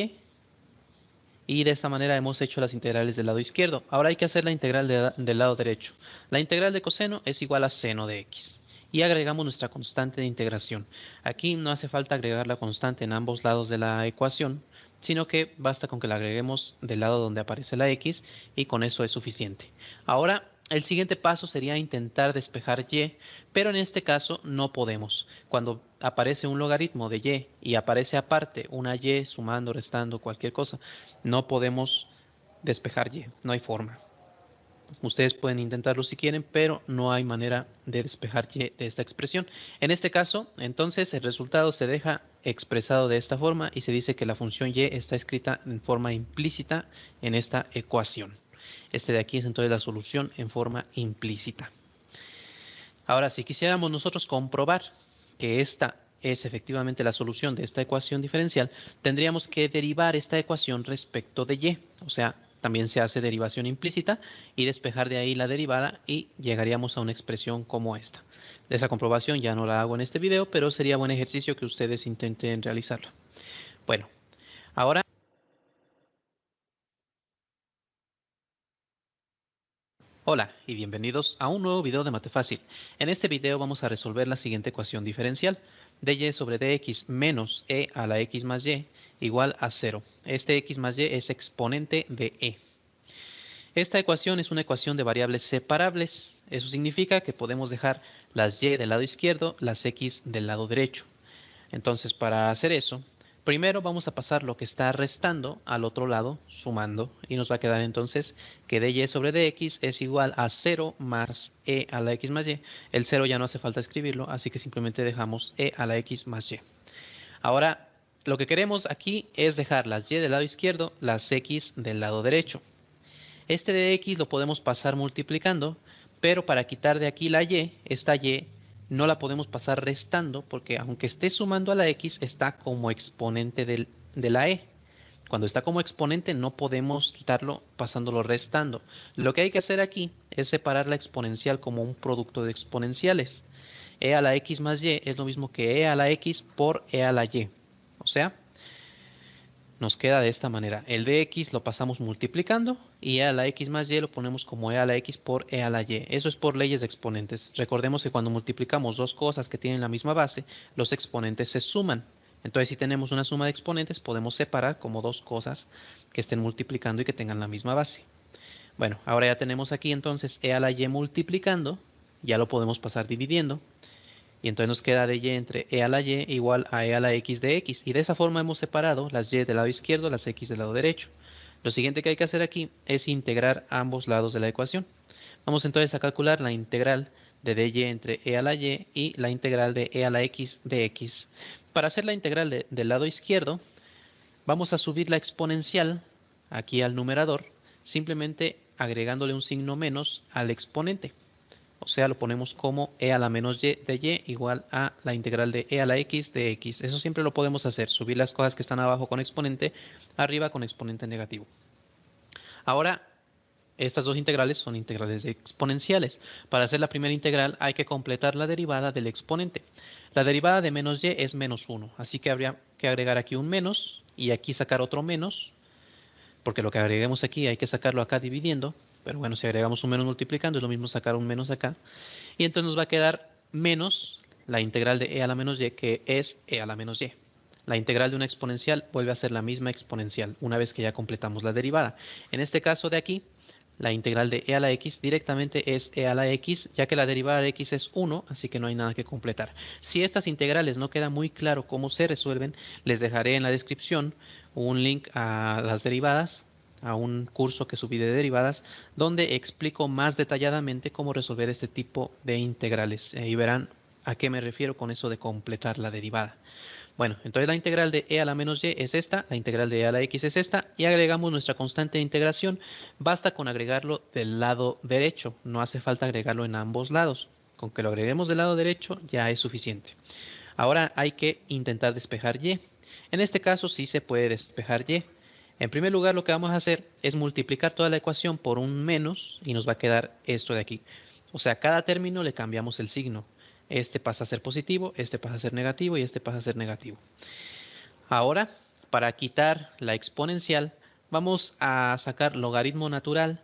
y de esta manera hemos hecho las integrales del lado izquierdo. Ahora hay que hacer la integral del lado derecho. La integral de coseno es igual a seno de x. Y agregamos nuestra constante de integración. Aquí no hace falta agregar la constante en ambos lados de la ecuación, sino que basta con que la agreguemos del lado donde aparece la x y con eso es suficiente. Ahora, el siguiente paso sería intentar despejar y, pero en este caso no podemos. Cuando aparece un logaritmo de y aparece aparte una y sumando, restando, cualquier cosa, no podemos despejar y, no hay forma. Ustedes pueden intentarlo si quieren, pero no hay manera de despejar y de esta expresión. En este caso, entonces, el resultado se deja expresado de esta forma y se dice que la función y está escrita en forma implícita en esta ecuación. Este de aquí es entonces la solución en forma implícita. Ahora, si quisiéramos nosotros comprobar que esta es efectivamente la solución de esta ecuación diferencial, tendríamos que derivar esta ecuación respecto de y. O sea, también se hace derivación implícita y despejar de ahí la derivada y llegaríamos a una expresión como esta. Esa comprobación ya no la hago en este video, pero sería buen ejercicio que ustedes intenten realizarlo. Bueno, ahora... Hola y bienvenidos a un nuevo video de Mate Fácil. En este video vamos a resolver la siguiente ecuación diferencial. dy sobre dx menos e a la x más y igual a 0. Este x más y es exponente de e. Esta ecuación es una ecuación de variables separables. Eso significa que podemos dejar las y del lado izquierdo, las x del lado derecho. Entonces, para hacer eso, primero vamos a pasar lo que está restando al otro lado, sumando, y nos va a quedar entonces que dy sobre dx es igual a 0 más e a la x más y. El 0 ya no hace falta escribirlo, así que simplemente dejamos e a la x más y. Ahora, lo que queremos aquí es dejar las y del lado izquierdo, las x del lado derecho. Este de x lo podemos pasar multiplicando, pero para quitar de aquí la y, esta y no la podemos pasar restando porque aunque esté sumando a la x, está como exponente de la e. Cuando está como exponente no podemos quitarlo pasándolo restando. Lo que hay que hacer aquí es separar la exponencial como un producto de exponenciales. E a la x más y es lo mismo que e a la x por e a la y. O sea, nos queda de esta manera. El de x lo pasamos multiplicando y e a la x más y lo ponemos como e a la x por e a la y. Eso es por leyes de exponentes. Recordemos que cuando multiplicamos dos cosas que tienen la misma base, los exponentes se suman. Entonces, si tenemos una suma de exponentes, podemos separar como dos cosas que estén multiplicando y que tengan la misma base. Bueno, ahora ya tenemos aquí entonces e a la y multiplicando. Ya lo podemos pasar dividiendo. Y entonces nos queda de y entre e a la y igual a e a la x de x. Y de esa forma hemos separado las y del lado izquierdo, las x del lado derecho. Lo siguiente que hay que hacer aquí es integrar ambos lados de la ecuación. Vamos entonces a calcular la integral de dy entre e a la y la integral de e a la x de x. Para hacer la integral del lado izquierdo, vamos a subir la exponencial aquí al numerador, simplemente agregándole un signo menos al exponente. O sea, lo ponemos como e a la menos y de y igual a la integral de e a la x de x. Eso siempre lo podemos hacer, subir las cosas que están abajo con exponente, arriba con exponente negativo. Ahora, estas dos integrales son integrales exponenciales. Para hacer la primera integral hay que completar la derivada del exponente. La derivada de menos y es menos 1, así que habría que agregar aquí un menos y aquí sacar otro menos, porque lo que agreguemos aquí hay que sacarlo acá dividiendo. Pero bueno, si agregamos un menos multiplicando, es lo mismo sacar un menos acá. Y entonces nos va a quedar menos la integral de e a la menos y, que es e a la menos y. La integral de una exponencial vuelve a ser la misma exponencial, una vez que ya completamos la derivada. En este caso de aquí, la integral de e a la x directamente es e a la x, ya que la derivada de x es 1, así que no hay nada que completar. Si estas integrales no queda muy claro cómo se resuelven, les dejaré en la descripción un link a las derivadas, a un curso que subí de derivadas, donde explico más detalladamente cómo resolver este tipo de integrales. Y verán a qué me refiero con eso de completar la derivada. Bueno, entonces la integral de e a la menos y es esta, la integral de e a la x es esta, y agregamos nuestra constante de integración. Basta con agregarlo del lado derecho, no hace falta agregarlo en ambos lados. Con que lo agreguemos del lado derecho ya es suficiente. Ahora hay que intentar despejar y. En este caso sí se puede despejar y. En primer lugar, lo que vamos a hacer es multiplicar toda la ecuación por un menos y nos va a quedar esto de aquí. O sea, a cada término le cambiamos el signo. Este pasa a ser positivo, este pasa a ser negativo y este pasa a ser negativo. Ahora, para quitar la exponencial, vamos a sacar logaritmo natural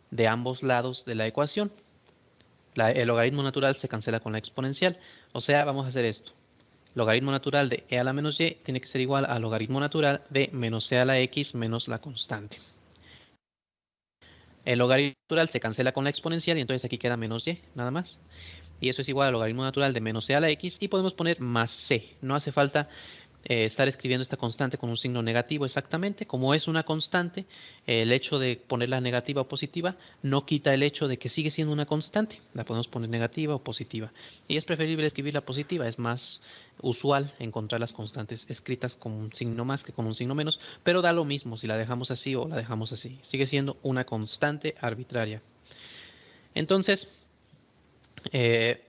de ambos lados de la ecuación. El logaritmo natural se cancela con la exponencial. O sea, vamos a hacer esto. Logaritmo natural de e a la menos y tiene que ser igual al logaritmo natural de menos e a la x menos la constante. El logaritmo natural se cancela con la exponencial y entonces aquí queda menos y, nada más. Y eso es igual al logaritmo natural de menos e a la x y podemos poner más c. No hace falta estar escribiendo esta constante con un signo negativo exactamente. Como es una constante, el hecho de ponerla negativa o positiva no quita el hecho de que sigue siendo una constante. La podemos poner negativa o positiva. Y es preferible escribirla positiva, es más usual encontrar las constantes escritas con un signo más que con un signo menos, pero da lo mismo si la dejamos así o la dejamos así. Sigue siendo una constante arbitraria. Entonces,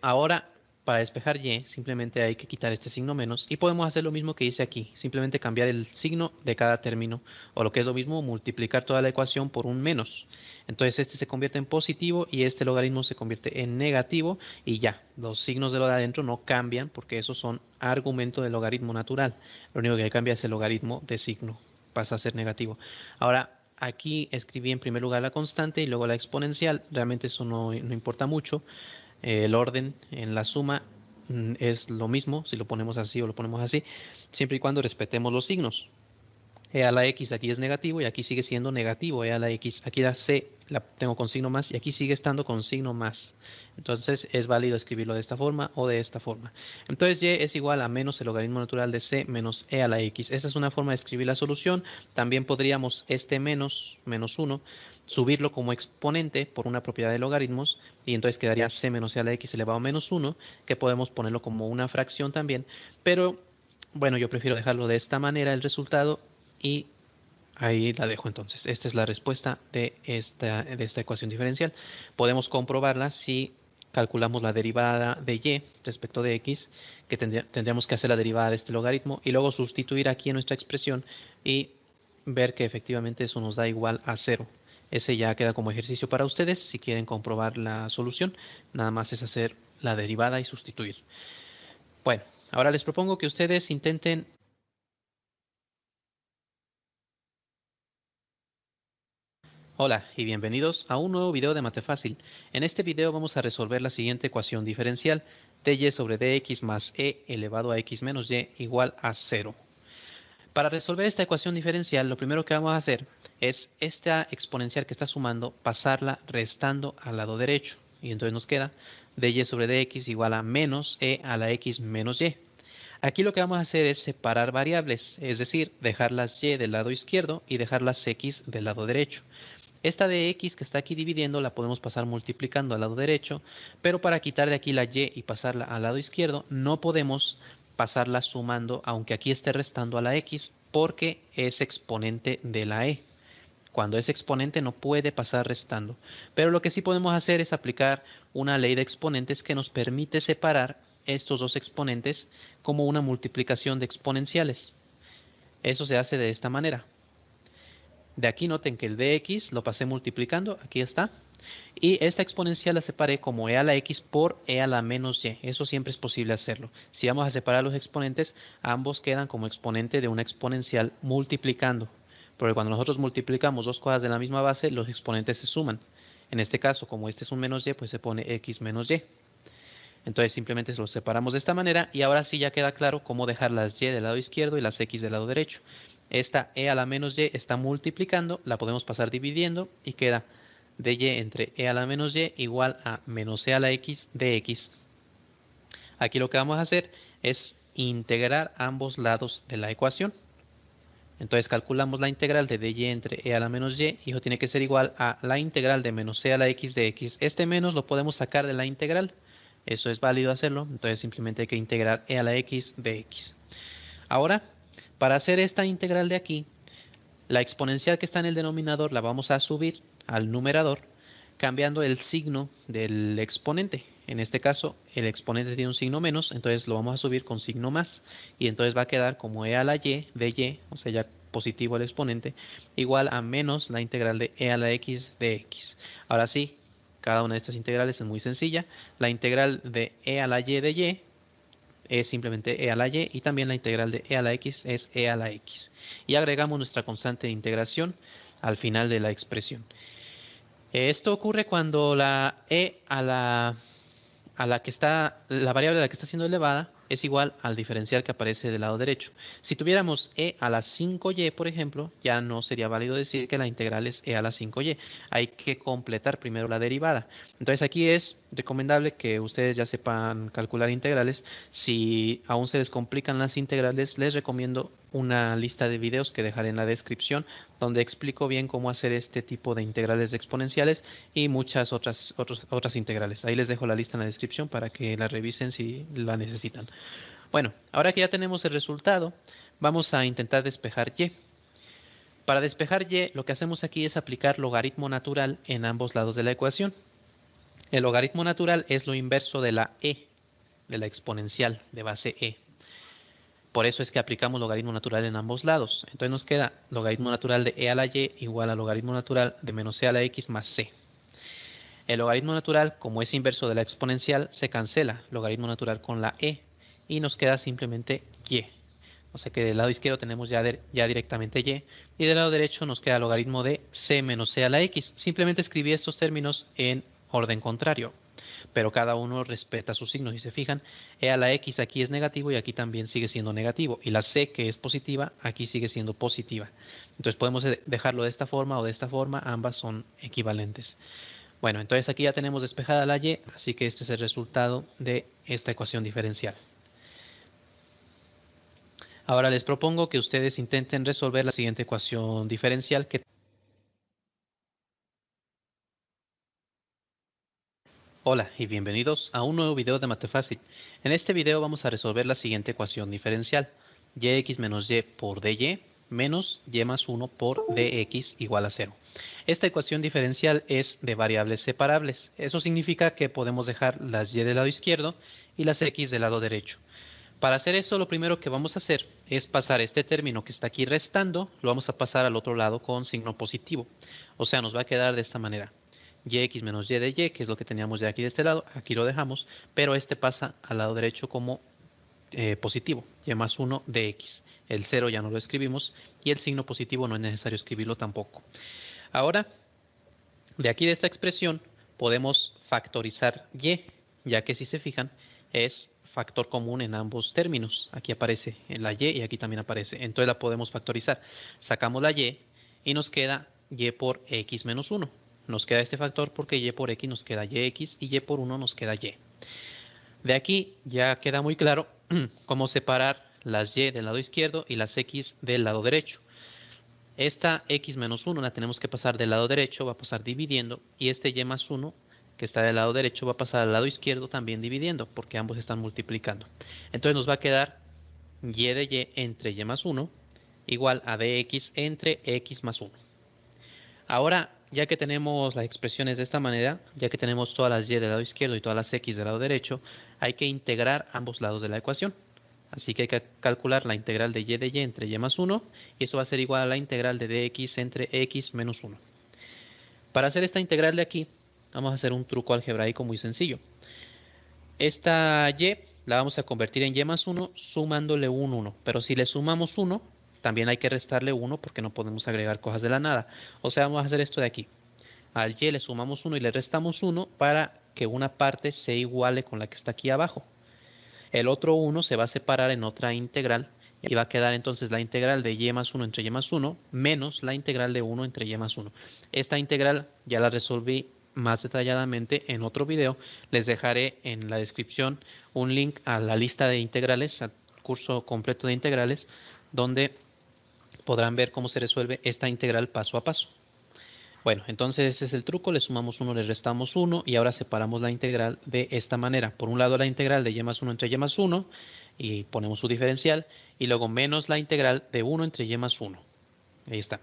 ahora, para despejar y, simplemente hay que quitar este signo menos y podemos hacer lo mismo que hice aquí, simplemente cambiar el signo de cada término, o lo que es lo mismo, multiplicar toda la ecuación por un menos. Entonces este se convierte en positivo y este logaritmo se convierte en negativo y ya, los signos de lo de adentro no cambian porque esos son argumentos del logaritmo natural. Lo único que cambia es el logaritmo de signo, pasa a ser negativo. Ahora, aquí escribí en primer lugar la constante y luego la exponencial, realmente eso no importa mucho. El orden en la suma es lo mismo si lo ponemos así o lo ponemos así, siempre y cuando respetemos los signos. E a la x aquí es negativo y aquí sigue siendo negativo e a la x. Aquí la c la tengo con signo más y aquí sigue estando con signo más. Entonces es válido escribirlo de esta forma o de esta forma. Entonces y es igual a menos el logaritmo natural de c menos e a la x. Esta es una forma de escribir la solución. También podríamos este menos 1 subirlo como exponente por una propiedad de logaritmos y entonces quedaría c menos e a la x elevado a menos 1, que podemos ponerlo como una fracción también. Pero bueno, yo prefiero dejarlo de esta manera el resultado y ahí la dejo entonces. Esta es la respuesta de esta ecuación diferencial. Podemos comprobarla si calculamos la derivada de y respecto de x, que tendríamos que hacer la derivada de este logaritmo y luego sustituir aquí en nuestra expresión y ver que efectivamente eso nos da igual a 0. Ese ya queda como ejercicio para ustedes. Si quieren comprobar la solución, nada más es hacer la derivada y sustituir. Bueno, ahora les propongo que ustedes intenten. Hola y bienvenidos a un nuevo video de Matefácil. En este video vamos a resolver la siguiente ecuación diferencial: dy sobre dx más e elevado a x menos y igual a 0. Para resolver esta ecuación diferencial, lo primero que vamos a hacer es esta exponencial que está sumando, pasarla restando al lado derecho. Y entonces nos queda dy sobre dx igual a menos e a la x menos y. Aquí lo que vamos a hacer es separar variables, es decir, dejar las y del lado izquierdo y dejar las x del lado derecho. Esta de x que está aquí dividiendo la podemos pasar multiplicando al lado derecho, pero para quitar de aquí la y y pasarla al lado izquierdo, no podemos pasarla sumando, aunque aquí esté restando a la x, porque es exponente de la e. Cuando es exponente no puede pasar restando. Pero lo que sí podemos hacer es aplicar una ley de exponentes que nos permite separar estos dos exponentes como una multiplicación de exponenciales. Eso se hace de esta manera. De aquí noten que el dx lo pasé multiplicando, aquí está. Y esta exponencial la separé como e a la x por e a la menos y. Eso siempre es posible hacerlo. Si vamos a separar los exponentes, ambos quedan como exponente de una exponencial multiplicando. Porque cuando nosotros multiplicamos dos cosas de la misma base, los exponentes se suman. En este caso, como este es un menos y, pues se pone x menos y. Entonces simplemente los separamos de esta manera y ahora sí ya queda claro cómo dejar las y del lado izquierdo y las x del lado derecho. Esta e a la menos y está multiplicando, la podemos pasar dividiendo y queda dy entre e a la menos y igual a menos e a la x de x. Aquí lo que vamos a hacer es integrar ambos lados de la ecuación. Entonces calculamos la integral de dy entre e a la menos y eso tiene que ser igual a la integral de menos e a la x de x. Este menos lo podemos sacar de la integral. Eso es válido hacerlo, entonces simplemente hay que integrar e a la x de x. Ahora, para hacer esta integral de aquí, la exponencial que está en el denominador la vamos a subir al numerador cambiando el signo del exponente. En este caso, el exponente tiene un signo menos, entonces lo vamos a subir con signo más. Y entonces va a quedar como e a la y de y, o sea, ya positivo el exponente, igual a menos la integral de e a la x de x. Ahora sí, cada una de estas integrales es muy sencilla. La integral de e a la y de y es simplemente e a la y, y también la integral de e a la x es e a la x. Y agregamos nuestra constante de integración al final de la expresión. Esto ocurre cuando la e a la que está, la variable a la que está siendo elevada es igual al diferencial que aparece del lado derecho. Si tuviéramos e a la 5y, por ejemplo, ya no sería válido decir que la integral es e a la 5y. Hay que completar primero la derivada. Entonces aquí es recomendable que ustedes ya sepan calcular integrales. Si aún se les complican las integrales, les recomiendo una lista de videos que dejaré en la descripción, donde explico bien cómo hacer este tipo de integrales de exponenciales y muchas otras integrales. Ahí les dejo la lista en la descripción para que la revisen si la necesitan. Bueno, ahora que ya tenemos el resultado, vamos a intentar despejar y. Para despejar y, lo que hacemos aquí es aplicar logaritmo natural en ambos lados de la ecuación. El logaritmo natural es lo inverso de la e, de la exponencial de base e. Por eso es que aplicamos logaritmo natural en ambos lados. Entonces nos queda logaritmo natural de e a la y igual a logaritmo natural de menos e a la x más c. El logaritmo natural, como es inverso de la exponencial, se cancela logaritmo natural con la e y nos queda simplemente y. O sea que del lado izquierdo tenemos ya directamente y del lado derecho nos queda logaritmo de c menos c a la x. Simplemente escribí estos términos en orden contrario, pero cada uno respeta sus signos. Si se fijan, e a la x aquí es negativo y aquí también sigue siendo negativo. Y la c, que es positiva, aquí sigue siendo positiva. Entonces podemos dejarlo de esta forma o de esta forma, ambas son equivalentes. Bueno, entonces aquí ya tenemos despejada la y, así que este es el resultado de esta ecuación diferencial. Ahora les propongo que ustedes intenten resolver la siguiente ecuación diferencial que... Hola y bienvenidos a un nuevo video de Matefácil. En este video vamos a resolver la siguiente ecuación diferencial. Yx menos y por dy menos y más 1 por dx igual a 0. Esta ecuación diferencial es de variables separables. Eso significa que podemos dejar las y del lado izquierdo y las x del lado derecho. Para hacer eso, lo primero que vamos a hacer es pasar este término que está aquí restando, lo vamos a pasar al otro lado con signo positivo. O sea, nos va a quedar de esta manera. Yx menos y de y, que es lo que teníamos ya aquí de este lado, aquí lo dejamos, pero este pasa al lado derecho como positivo, y más 1 de x. El 0 ya no lo escribimos y el signo positivo no es necesario escribirlo tampoco. Ahora, de aquí de esta expresión podemos factorizar y, ya que si se fijan es factor común en ambos términos. Aquí aparece en la y aquí también aparece. Entonces la podemos factorizar. Sacamos la y nos queda y por x menos 1. Nos queda este factor porque y por x nos queda yx y y por 1 nos queda y. De aquí ya queda muy claro cómo separar las y del lado izquierdo y las x del lado derecho. Esta x menos 1 la tenemos que pasar del lado derecho, va a pasar dividiendo, y este y más 1 que está del lado derecho va a pasar al lado izquierdo también dividiendo, porque ambos están multiplicando. Entonces nos va a quedar y de y entre y más 1 igual a dx entre x más 1. Ahora, ya que tenemos las expresiones de esta manera, ya que tenemos todas las y del lado izquierdo y todas las x del lado derecho, hay que integrar ambos lados de la ecuación. Así que hay que calcular la integral de y entre y más 1, y eso va a ser igual a la integral de dx entre x menos 1. Para hacer esta integral de aquí, vamos a hacer un truco algebraico muy sencillo. Esta y la vamos a convertir en y más 1 sumándole un 1, pero si le sumamos 1, también hay que restarle 1 porque no podemos agregar cosas de la nada. O sea, vamos a hacer esto de aquí. Al y le sumamos 1 y le restamos 1 para que una parte se iguale con la que está aquí abajo. El otro 1 se va a separar en otra integral y va a quedar entonces la integral de y más 1 entre y más 1 menos la integral de 1 entre y más 1. Esta integral ya la resolví más detalladamente en otro video. Les dejaré en la descripción un link a la lista de integrales, al curso completo de integrales, donde podrán ver cómo se resuelve esta integral paso a paso. Bueno, entonces ese es el truco, le sumamos 1, le restamos 1 y ahora separamos la integral de esta manera. Por un lado la integral de y más 1 entre y más 1 y ponemos su diferencial y luego menos la integral de 1 entre y más 1. Ahí está.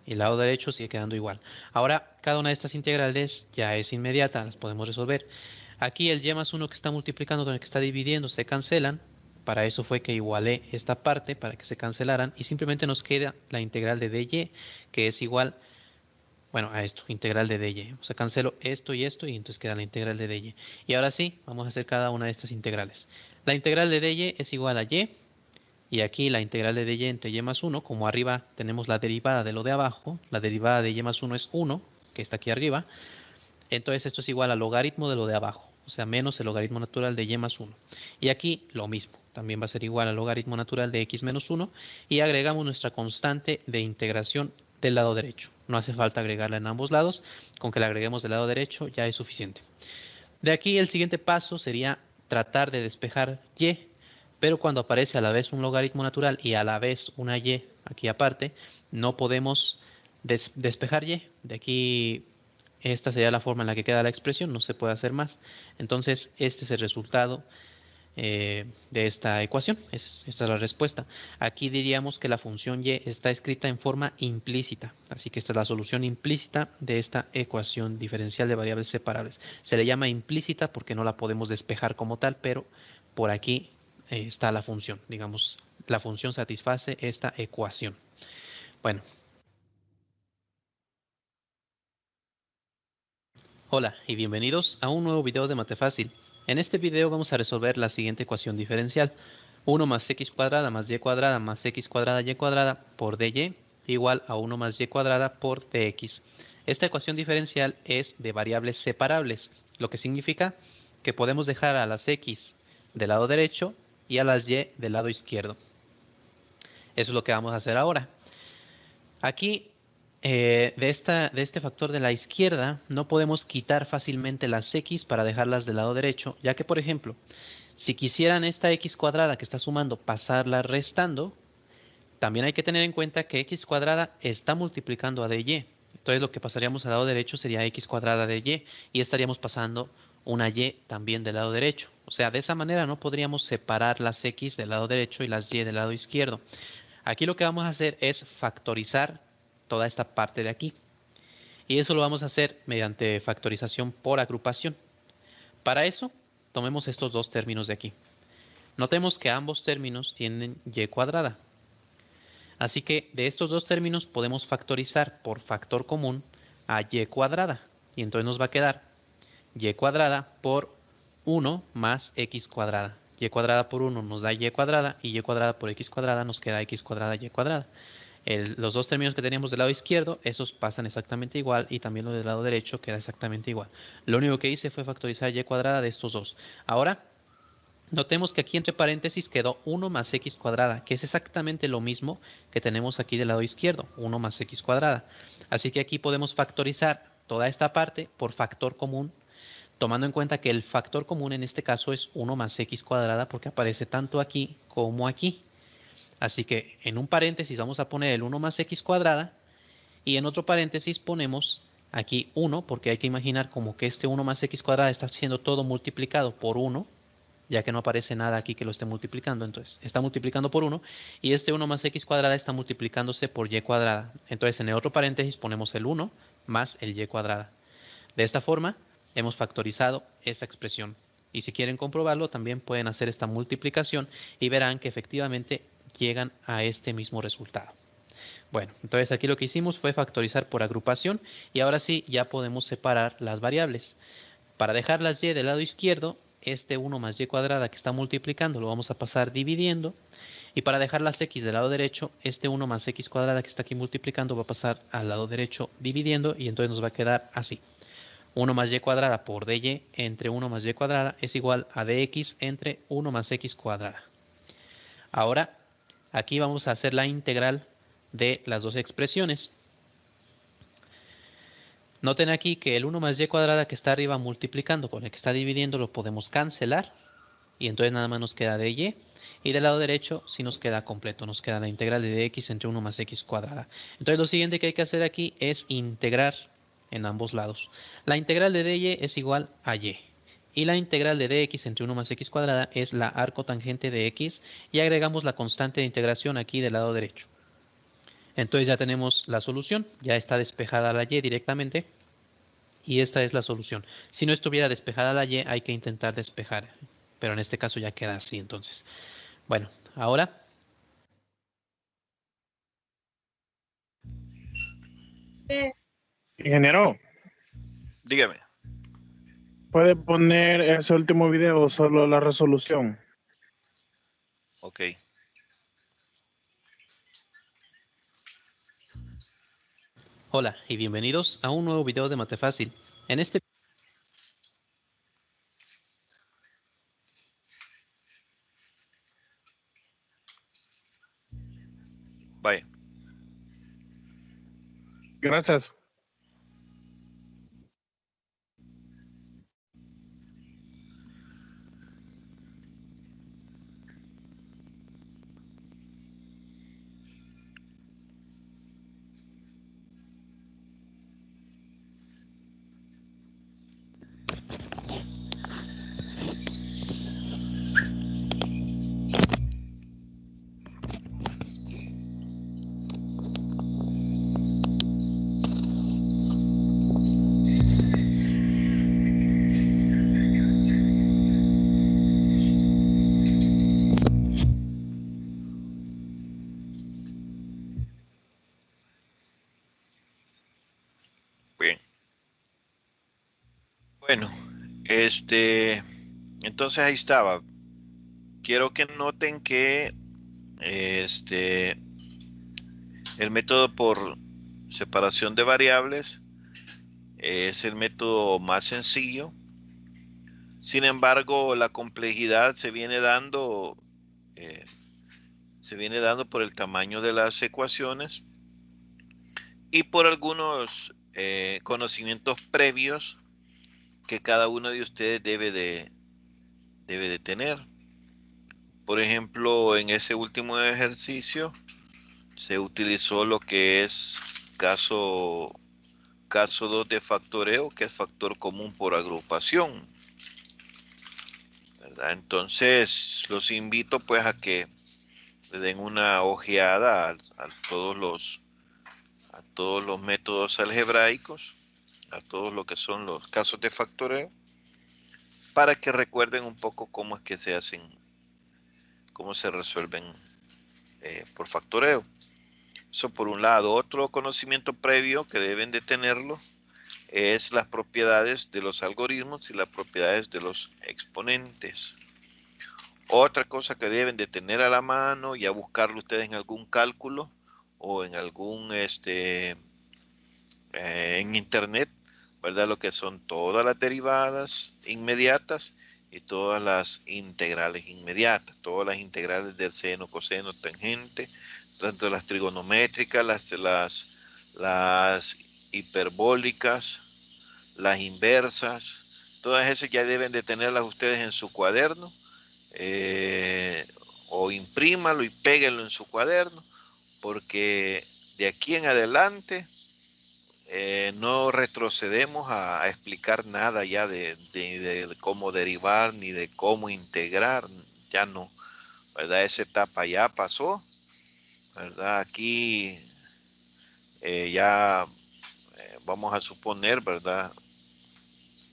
y el lado derecho sigue quedando igual. Ahora, cada una de estas integrales ya es inmediata, las podemos resolver. Aquí el y más 1 que está multiplicando con el que está dividiendo se cancelan. Para eso fue que igualé esta parte, para que se cancelaran. Y simplemente nos queda la integral de dy, que es igual, bueno, a esto, integral de dy. O sea, cancelo esto y entonces queda la integral de dy. Y ahora sí, vamos a hacer cada una de estas integrales. La integral de dy es igual a y. Y aquí la integral de dy entre y más 1, como arriba tenemos la derivada de lo de abajo, la derivada de y más 1 es 1, que está aquí arriba, entonces esto es igual al logaritmo de lo de abajo, o sea, menos el logaritmo natural de y más 1. Y aquí lo mismo, también va a ser igual al logaritmo natural de x menos 1, y agregamos nuestra constante de integración del lado derecho. No hace falta agregarla en ambos lados, con que la agreguemos del lado derecho ya es suficiente. De aquí el siguiente paso sería tratar de despejar y, pero cuando aparece a la vez un logaritmo natural y a la vez una y aquí aparte, no podemos despejar y. De aquí esta sería la forma en la que queda la expresión, no se puede hacer más. Entonces este es el resultado de esta ecuación, esta es la respuesta. Aquí diríamos que la función y está escrita en forma implícita, así que esta es la solución implícita de esta ecuación diferencial de variables separables. Se le llama implícita porque no la podemos despejar como tal, pero por aquí está la función, digamos, la función satisface esta ecuación. Bueno. Hola y bienvenidos a un nuevo video de Mate Fácil. En este video vamos a resolver la siguiente ecuación diferencial. 1 más x cuadrada más y cuadrada más x cuadrada y cuadrada por dy igual a 1 más y cuadrada por dx. Esta ecuación diferencial es de variables separables, lo que significa que podemos dejar a las x del lado derecho y a las y del lado izquierdo. Eso es lo que vamos a hacer ahora. Aquí, de este factor de la izquierda, no podemos quitar fácilmente las x para dejarlas del lado derecho, ya que, por ejemplo, si quisieran esta x cuadrada que está sumando pasarla restando, también hay que tener en cuenta que x cuadrada está multiplicando a dy. Entonces lo que pasaríamos al lado derecho sería x cuadrada de y estaríamos pasando una y también del lado derecho. O sea, de esa manera no podríamos separar las x del lado derecho y las y del lado izquierdo. Aquí lo que vamos a hacer es factorizar toda esta parte de aquí. Y eso lo vamos a hacer mediante factorización por agrupación. Para eso, tomemos estos dos términos de aquí. Notemos que ambos términos tienen y cuadrada. Así que de estos dos términos podemos factorizar por factor común a y cuadrada. Y entonces nos va a quedar y cuadrada por 1 más x cuadrada. Y cuadrada por 1 nos da y cuadrada y y cuadrada por x cuadrada nos queda x cuadrada y cuadrada. Los dos términos que teníamos del lado izquierdo, esos pasan exactamente igual y también lo del lado derecho queda exactamente igual. Lo único que hice fue factorizar y cuadrada de estos dos. Ahora, notemos que aquí entre paréntesis quedó 1 más x cuadrada, que es exactamente lo mismo que tenemos aquí del lado izquierdo, 1 más x cuadrada. Así que aquí podemos factorizar toda esta parte por factor común, tomando en cuenta que el factor común en este caso es 1 más x cuadrada porque aparece tanto aquí como aquí. Así que en un paréntesis vamos a poner el 1 más x cuadrada y en otro paréntesis ponemos aquí 1 porque hay que imaginar como que este 1 más x cuadrada está siendo todo multiplicado por 1, ya que no aparece nada aquí que lo esté multiplicando, entonces está multiplicando por 1 y este 1 más x cuadrada está multiplicándose por y cuadrada. Entonces en el otro paréntesis ponemos el 1 más el y cuadrada. De esta forma hemos factorizado esta expresión. Y si quieren comprobarlo, también pueden hacer esta multiplicación y verán que efectivamente llegan a este mismo resultado. Bueno, entonces aquí lo que hicimos fue factorizar por agrupación y ahora sí ya podemos separar las variables. Para dejar las y del lado izquierdo, este 1 más y cuadrada que está multiplicando lo vamos a pasar dividiendo. Y para dejar las x del lado derecho, este 1 más x cuadrada que está aquí multiplicando va a pasar al lado derecho dividiendo y entonces nos va a quedar así. 1 más y cuadrada por dy entre 1 más y cuadrada es igual a dx entre 1 más x cuadrada. Ahora, aquí vamos a hacer la integral de las dos expresiones. Noten aquí que el 1 más y cuadrada que está arriba multiplicando con el que está dividiendo lo podemos cancelar. Y entonces nada más nos queda dy. Y del lado derecho sí nos queda completo. Nos queda la integral de dx entre 1 más x cuadrada. Entonces lo siguiente que hay que hacer aquí es integrar en ambos lados. La integral de dy es igual a y. Y la integral de dx entre 1 más x cuadrada es la arcotangente de x. Y agregamos la constante de integración aquí del lado derecho. Entonces ya tenemos la solución, ya está despejada la y directamente y esta es la solución. Si no estuviera despejada la y, hay que intentar despejar, pero en este caso ya queda así entonces. Bueno, ahora Ingeniero, Dígame. ¿puede poner ese último video solo la resolución? Ok. hola y bienvenidos a un nuevo video de Matefácil. En este Vaya. Gracias. Bien. Bueno, entonces ahí estaba. Quiero que noten que el método por separación de variables es el método más sencillo. Sin embargo, la complejidad eh, se viene dando por el tamaño de las ecuaciones y por algunos conocimientos previos que cada uno de ustedes debe de tener. Por ejemplo, en ese último ejercicio se utilizó lo que es caso 2 de factoreo, que es factor común por agrupación, ¿verdad? Entonces, los invito pues a que le den una ojeada a todos los métodos algebraicos, a todos lo que son los casos de factoreo, para que recuerden un poco cómo es que se hacen, cómo se resuelven por factoreo. Eso por un lado. Otro conocimiento previo que deben de tenerlo es las propiedades de los algoritmos y las propiedades de los exponentes. Otra cosa que deben de tener a la mano, ya buscarlo ustedes en algún cálculo o en algún en internet, ¿verdad? Lo que son todas las derivadas inmediatas y todas las integrales inmediatas, todas las integrales del seno, coseno, tangente, tanto las trigonométricas, las hiperbólicas, las inversas, todas esas ya deben de tenerlas ustedes en su cuaderno, o imprímalo y péguenlo en su cuaderno, porque de aquí en adelante no retrocedemos a explicar nada ya de cómo derivar ni de cómo integrar, ya no, ¿verdad? Esa etapa ya pasó, ¿verdad? Aquí ya vamos a suponer, ¿verdad?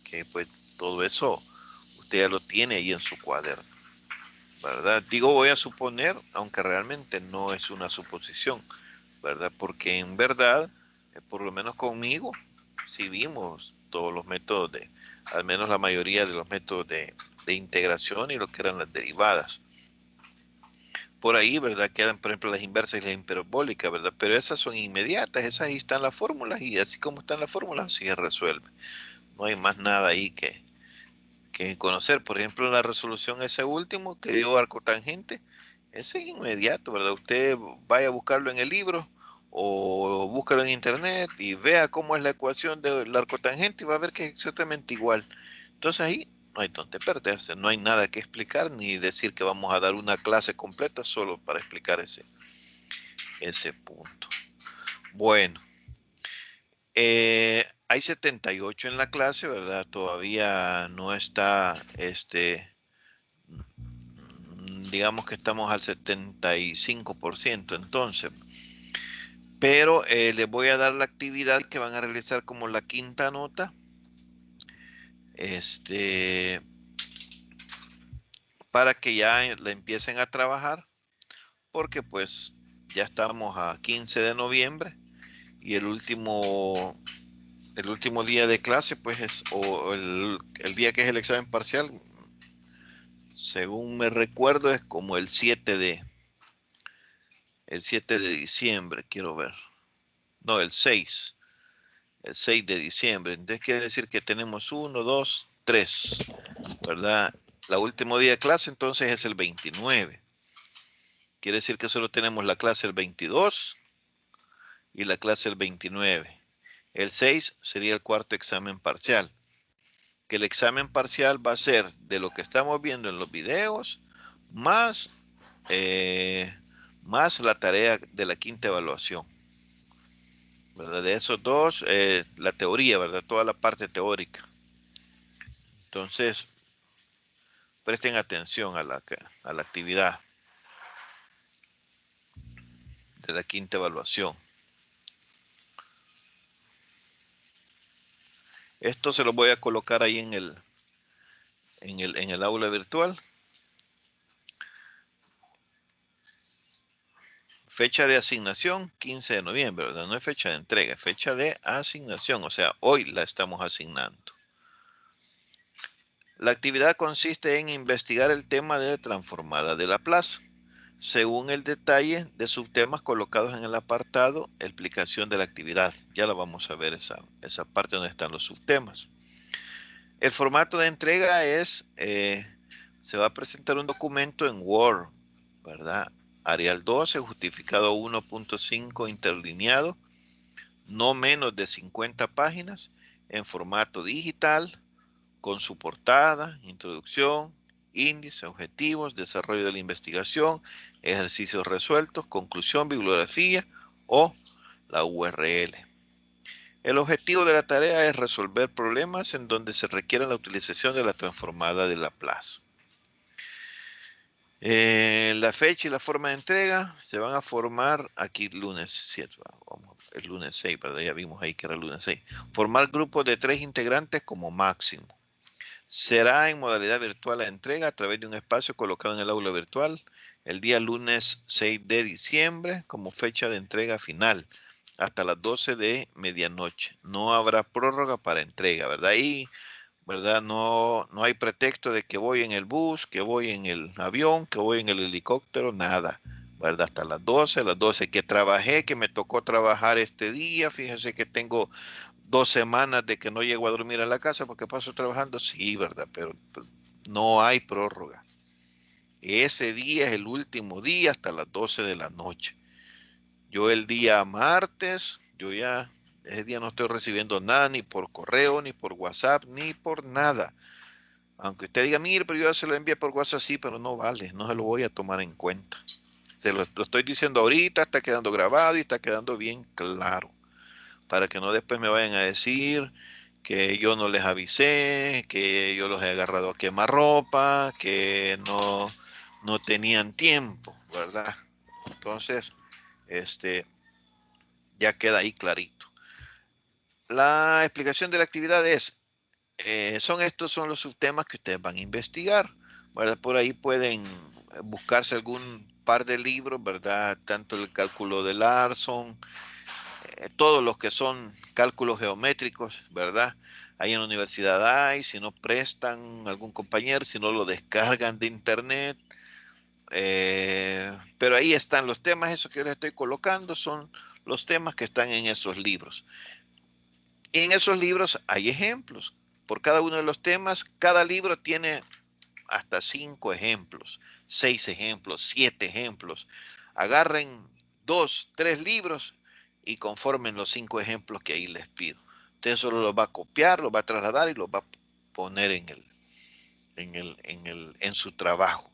Que pues todo eso usted ya lo tiene ahí en su cuaderno, ¿verdad? Digo voy a suponer, aunque realmente no es una suposición, ¿verdad? Porque en verdad, por lo menos conmigo, sí vimos todos los métodos al menos la mayoría de los métodos de integración y lo que eran las derivadas. Por ahí, ¿verdad? Quedan, por ejemplo, las inversas y las hiperbólicas, ¿verdad? Pero esas son inmediatas, esas ahí están las fórmulas y así como están las fórmulas, así se resuelve. No hay más nada ahí que conocer. Por ejemplo, la resolución ese último que dio arco tangente, ese es inmediato, ¿verdad? Usted vaya a buscarlo en el libro o búscalo en internet y vea cómo es la ecuación del arco tangente y va a ver que es exactamente igual. Entonces ahí no hay donde perderse, no hay nada que explicar ni decir que vamos a dar una clase completa solo para explicar ese punto. Bueno, hay 78 en la clase, ¿verdad? Todavía no está, digamos que estamos al 75%. Entonces, Pero les voy a dar la actividad que van a realizar como la quinta nota. Para que ya la empiecen a trabajar, porque pues ya estamos a 15 de noviembre y el último día de clase pues es, o el día que es el examen parcial, según me recuerdo, es como el 7 de diciembre, quiero ver. No, el 6 de diciembre. Entonces quiere decir que tenemos 1, 2, 3, ¿verdad? La último día de clase entonces es el 29. Quiere decir que solo tenemos la clase el 22 y la clase el 29. El 6 sería el cuarto examen parcial. Que el examen parcial va a ser de lo que estamos viendo en los videos, más la tarea de la quinta evaluación, ¿verdad? De esos dos, la teoría, ¿verdad? Toda la parte teórica. Entonces, presten atención a la actividad de la quinta evaluación. Esto se lo voy a colocar ahí en el aula virtual. Fecha de asignación, 15 de noviembre, ¿verdad? No es fecha de entrega, es fecha de asignación, o sea, hoy la estamos asignando. La actividad consiste en investigar el tema de transformada de Laplace, según el detalle de subtemas colocados en el apartado explicación de la actividad. Ya la vamos a ver esa parte donde están los subtemas. El formato de entrega es, se va a presentar un documento en Word, ¿verdad? Arial 12, justificado 1.5 interlineado, no menos de 50 páginas, en formato digital, con su portada, introducción, índice, objetivos, desarrollo de la investigación, ejercicios resueltos, conclusión, bibliografía o la URL. El objetivo de la tarea es resolver problemas en donde se requiere la utilización de la transformada de Laplace. La fecha y la forma de entrega se van a formar aquí lunes 7, el lunes 6, ¿verdad? Ya vimos ahí que era el lunes 6. Formar grupos de 3 integrantes como máximo. Será en modalidad virtual la entrega a través de un espacio colocado en el aula virtual el día lunes 6 de diciembre como fecha de entrega final hasta las 12 de medianoche. No habrá prórroga para entrega, ¿verdad? Y ¿verdad? No hay pretexto de que voy en el bus, que voy en el avión, que voy en el helicóptero, nada, ¿verdad? Hasta las 12 que trabajé, que me tocó trabajar este día, fíjense que tengo 2 semanas de que no llego a dormir a la casa porque paso trabajando, sí, ¿verdad? Pero no hay prórroga. Ese día es el último día hasta las 12 de la noche. Yo el día martes, ese día no estoy recibiendo nada, ni por correo, ni por WhatsApp, ni por nada. Aunque usted diga, mire, pero yo ya se lo envié por WhatsApp, sí, pero no vale, no se lo voy a tomar en cuenta. Se lo estoy diciendo ahorita, está quedando grabado y está quedando bien claro. Para que no después me vayan a decir que yo no les avisé, que yo los he agarrado a quemarropa, que no tenían tiempo, ¿verdad? Entonces, ya queda ahí clarito. La explicación de la actividad es, estos son los subtemas que ustedes van a investigar, ¿verdad? Por ahí pueden buscarse algún par de libros, ¿verdad? Tanto el cálculo de Larson, todos los que son cálculos geométricos, ¿verdad? Ahí en la universidad hay, si no prestan algún compañero, si no lo descargan de internet. Pero ahí están los temas, esos que yo les estoy colocando son los temas que están en esos libros. Y en esos libros hay ejemplos. Por cada uno de los temas, cada libro tiene hasta 5 ejemplos, 6 ejemplos, 7 ejemplos. Agarren 2, 3 libros y conformen los 5 ejemplos que ahí les pido. Usted solo los va a copiar, los va a trasladar y los va a poner en su trabajo,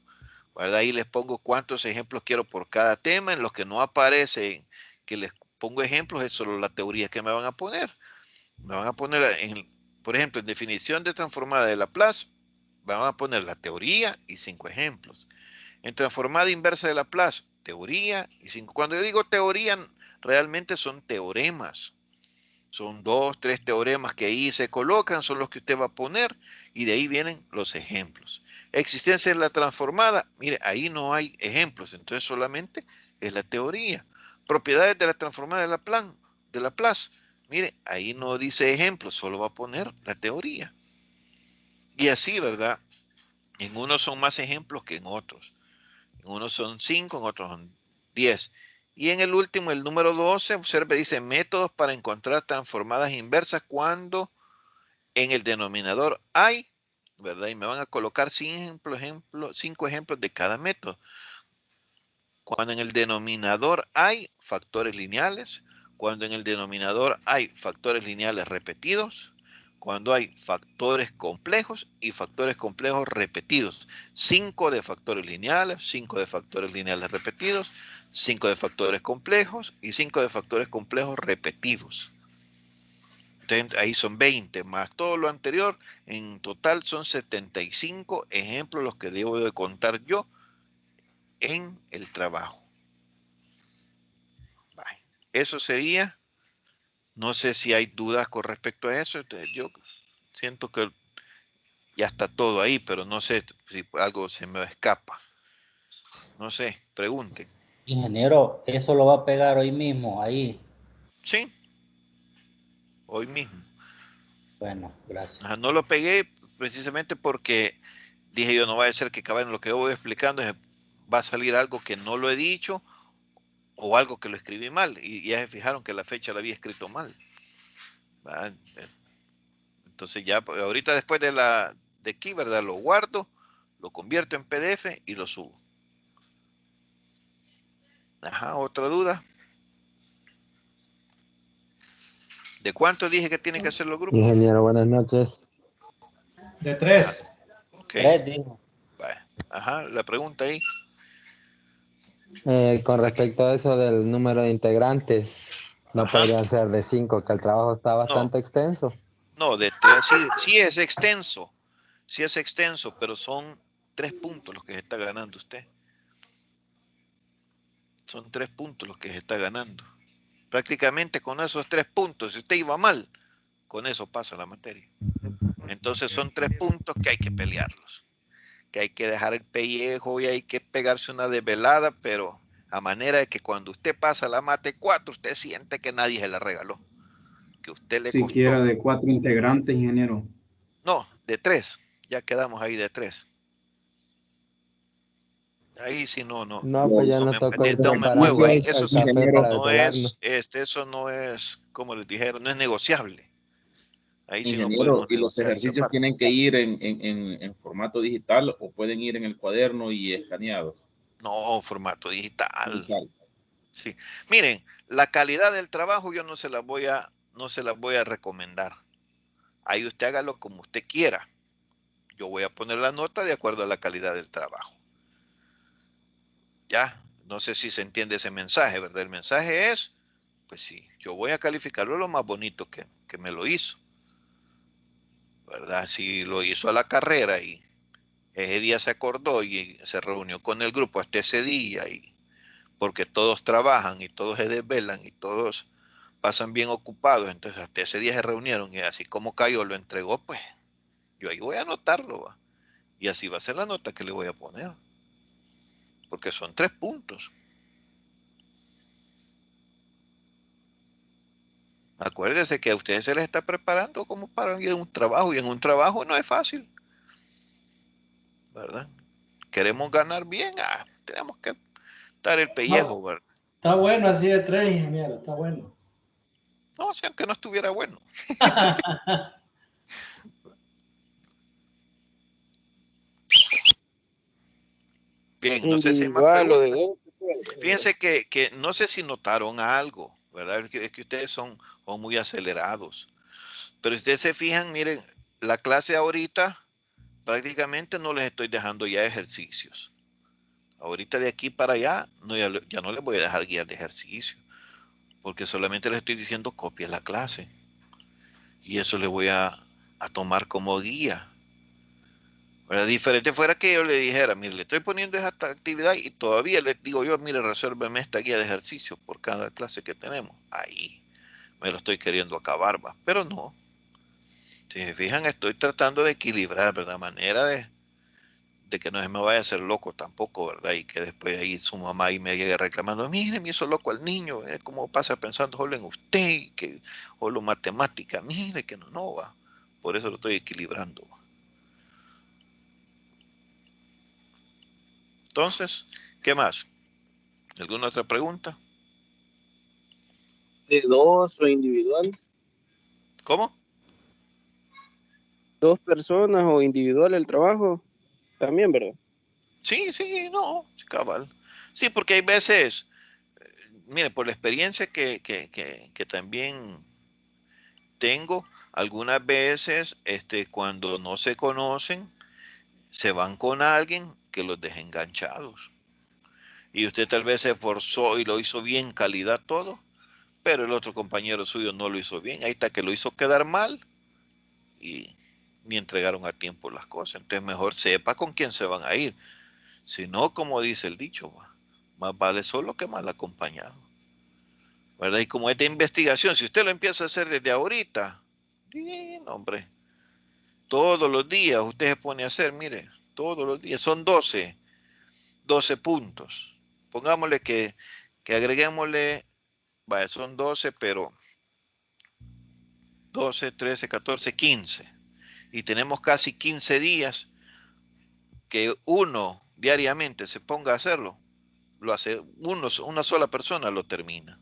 ¿verdad? Ahí les pongo cuántos ejemplos quiero por cada tema. En los que no aparecen que les pongo ejemplos es solo la teoría que me van a poner. Me van a poner, por ejemplo, en definición de transformada de Laplace, van a poner la teoría y 5 ejemplos. En transformada inversa de Laplace, teoría y 5. Cuando yo digo teoría, realmente son teoremas. Son 2, 3 teoremas que ahí se colocan, son los que usted va a poner y de ahí vienen los ejemplos. Existencia de la transformada, mire, ahí no hay ejemplos, entonces solamente es la teoría. Propiedades de la transformada de Laplace, mire, ahí no dice ejemplos, solo va a poner la teoría. Y así, ¿verdad? En unos son más ejemplos que en otros. En unos son 5, en otros son 10. Y en el último, el número 12, observe, dice métodos para encontrar transformadas inversas cuando en el denominador hay, ¿verdad? Y me van a colocar 5 ejemplos de cada método. Cuando en el denominador hay factores lineales, cuando en el denominador hay factores lineales repetidos, cuando hay factores complejos y factores complejos repetidos. 5 de factores lineales, 5 de factores lineales repetidos, 5 de factores complejos y 5 de factores complejos repetidos. Entonces, ahí son 20 más todo lo anterior. En total son 75 ejemplos los que debo de contar yo en el trabajo. Vale. Eso sería. No sé si hay dudas con respecto a eso. Yo siento que ya está todo ahí, pero no sé si algo se me escapa. No sé, pregunten. Ingeniero, ¿eso lo va a pegar hoy mismo ahí? Sí, hoy mismo. Bueno, gracias. Ajá, no lo pegué precisamente porque dije yo, no vaya a ser que acaben lo que yo voy explicando, va a salir algo que no lo he dicho o algo que lo escribí mal. Y ya se fijaron que la fecha la había escrito mal. ¿Verdad? Entonces ya, ahorita después de aquí, ¿verdad? Lo guardo, lo convierto en PDF y lo subo. Ajá, otra duda. ¿De cuánto dije que tienen que hacer los grupos? Ingeniero, buenas noches. De 3. Ok. 3, dijo. Vale. Ajá, la pregunta ahí. Con respecto a eso del número de integrantes, no Ajá. podrían ser de 5, que el trabajo está bastante extenso. No, de 3. Sí es extenso. Sí es extenso, pero son 3 puntos los que se está ganando usted. Son 3 puntos los que se está ganando. Prácticamente con esos 3 puntos, si usted iba mal, con eso pasa la materia. Entonces son 3 puntos que hay que pelearlos. Que hay que dejar el pellejo y hay que pegarse una desvelada, pero a manera de que cuando usted pasa la mate 4, usted siente que nadie se la regaló. Que usted le Siquiera costó. de 4 integrantes, ingeniero. No, de 3. Ya quedamos ahí de 3. Ahí sí no No, pues ya nos tocó ir no me preparando muevo ahí. el Eso café para no desvelarnos. es, eso no es, como les dijeron, no es negociable. Ahí sí no Ingeniero, podemos ¿y los negociar esa ejercicios parte. tienen que ir en formato digital o pueden ir en el cuaderno y escaneados? No, formato digital. Digital. Sí. Miren, la calidad del trabajo yo no se la voy a recomendar. Ahí usted hágalo como usted quiera. Yo voy a poner la nota de acuerdo a la calidad del trabajo. Ya, no sé si se entiende ese mensaje, ¿verdad? El mensaje es, pues sí, yo voy a calificarlo lo más bonito que me lo hizo. ¿Verdad? Si lo hizo a la carrera y ese día se acordó y se reunió con el grupo hasta ese día y porque todos trabajan y todos se desvelan y todos pasan bien ocupados, entonces hasta ese día se reunieron y así como cayó lo entregó, pues yo ahí voy a anotarlo, ¿va? Y así va a ser la nota que le voy a poner, porque son 3 puntos. Acuérdese que a ustedes se les está preparando como para ir a un trabajo y en un trabajo no es fácil, ¿verdad? Queremos ganar bien, tenemos que dar el pellejo, ¿verdad? Está bueno así de 3, ingeniero, está bueno. No, o sea, que no estuviera bueno. Bien, no sé si hay más preguntas. Fíjense que no sé si notaron algo, ¿verdad? Es que ustedes son muy acelerados. Pero si ustedes se fijan, miren, la clase ahorita prácticamente no les estoy dejando ya ejercicios. Ahorita de aquí para allá ya no les voy a dejar guías de ejercicio, porque solamente les estoy diciendo copien la clase. Y eso les voy a tomar como guía, Ahora, diferente fuera que yo le dijera, mire, le estoy poniendo esta actividad y todavía le digo yo, mire, resuélveme esta guía de ejercicio por cada clase que tenemos. Ahí me lo estoy queriendo acabar, va. Pero no. Si se fijan, estoy tratando de equilibrar, ¿verdad? Manera de que no se me vaya a hacer loco tampoco, ¿verdad? Y que después ahí su mamá y me llegue reclamando, mire, me hizo loco al niño, mire cómo pasa pensando solo en usted, que solo matemática, mire que no va. Por eso lo estoy equilibrando. Entonces, ¿qué más? ¿Alguna otra pregunta? ¿De dos o individual? ¿Cómo? ¿Dos personas o individual el trabajo? También, ¿verdad? Sí, no, cabal. Sí, porque hay veces, mire, por la experiencia que también tengo, algunas veces, cuando no se conocen, se van con alguien que los deje enganchados. Y usted tal vez se esforzó y lo hizo bien, calidad todo, pero el otro compañero suyo no lo hizo bien. Ahí está que lo hizo quedar mal y ni entregaron a tiempo las cosas. Entonces mejor sepa con quién se van a ir. Si no, como dice el dicho, más vale solo que mal acompañado. ¿Verdad? Y como esta investigación, si usted lo empieza a hacer desde ahorita, no, hombre, todos los días usted se pone a hacer, mire, todos los días, son 12 puntos. Pongámosle que agreguémosle, vaya, son 12, pero 12, 13, 14, 15. Y tenemos casi 15 días que uno diariamente se ponga a hacerlo. Lo hace una sola persona lo termina.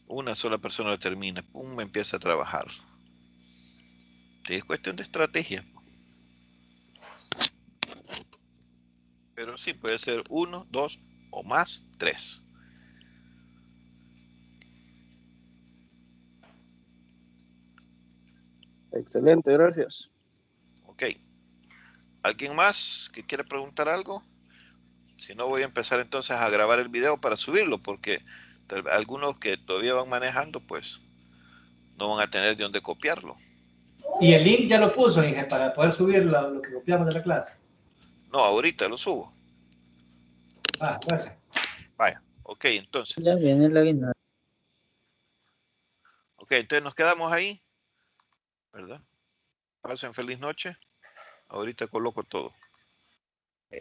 Una sola persona lo termina. Pum, empieza a trabajar. Sí, es cuestión de estrategia. Pero sí, puede ser 1, 2 o más 3. Excelente, gracias. Ok. ¿Alguien más que quiere preguntar algo? Si no, voy a empezar entonces a grabar el video para subirlo, porque algunos que todavía van manejando, pues no van a tener de dónde copiarlo. Y el link ya lo puso, Inge, para poder subir lo que copiamos de la clase. No, ahorita lo subo. Ah, gracias. Vaya, ok, entonces. Ya viene la guinda. Ok, entonces nos quedamos ahí, ¿verdad? Pasen feliz noche. Ahorita coloco todo.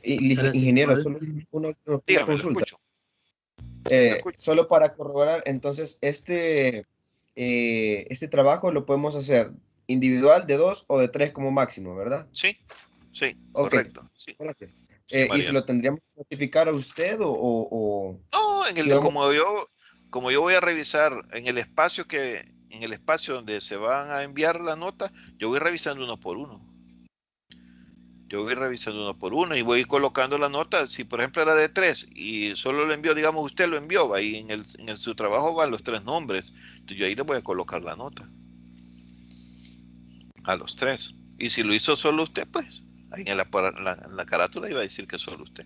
Ingeniero, solo una Dígame, lo consulta. escucho. Solo para corroborar, entonces, este trabajo lo podemos hacer individual de 2 o de 3 como máximo, ¿verdad? Sí, Ok, correcto. Sí. gracias. Sí, ¿Y se Mariano. lo tendríamos que notificar a usted o No, si vamos- como yo voy a revisar en el espacio donde se van a enviar la nota, yo voy revisando uno por uno. Yo voy revisando uno por uno y voy colocando la nota. Si por ejemplo era de 3 y solo lo envió, digamos usted lo envió, ahí su trabajo van los 3 nombres. Entonces yo ahí le voy a colocar la nota. A los 3. Y si lo hizo solo usted, pues ahí en la carátula iba a decir que solo usted.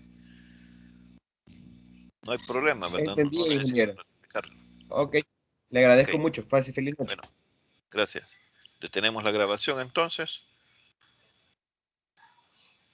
No hay problema, ¿verdad? No Entendido, necesito ingeniero? notificarlo. Ok, le agradezco Ok, mucho. Feliz noche. bueno, gracias. Detenemos la grabación entonces.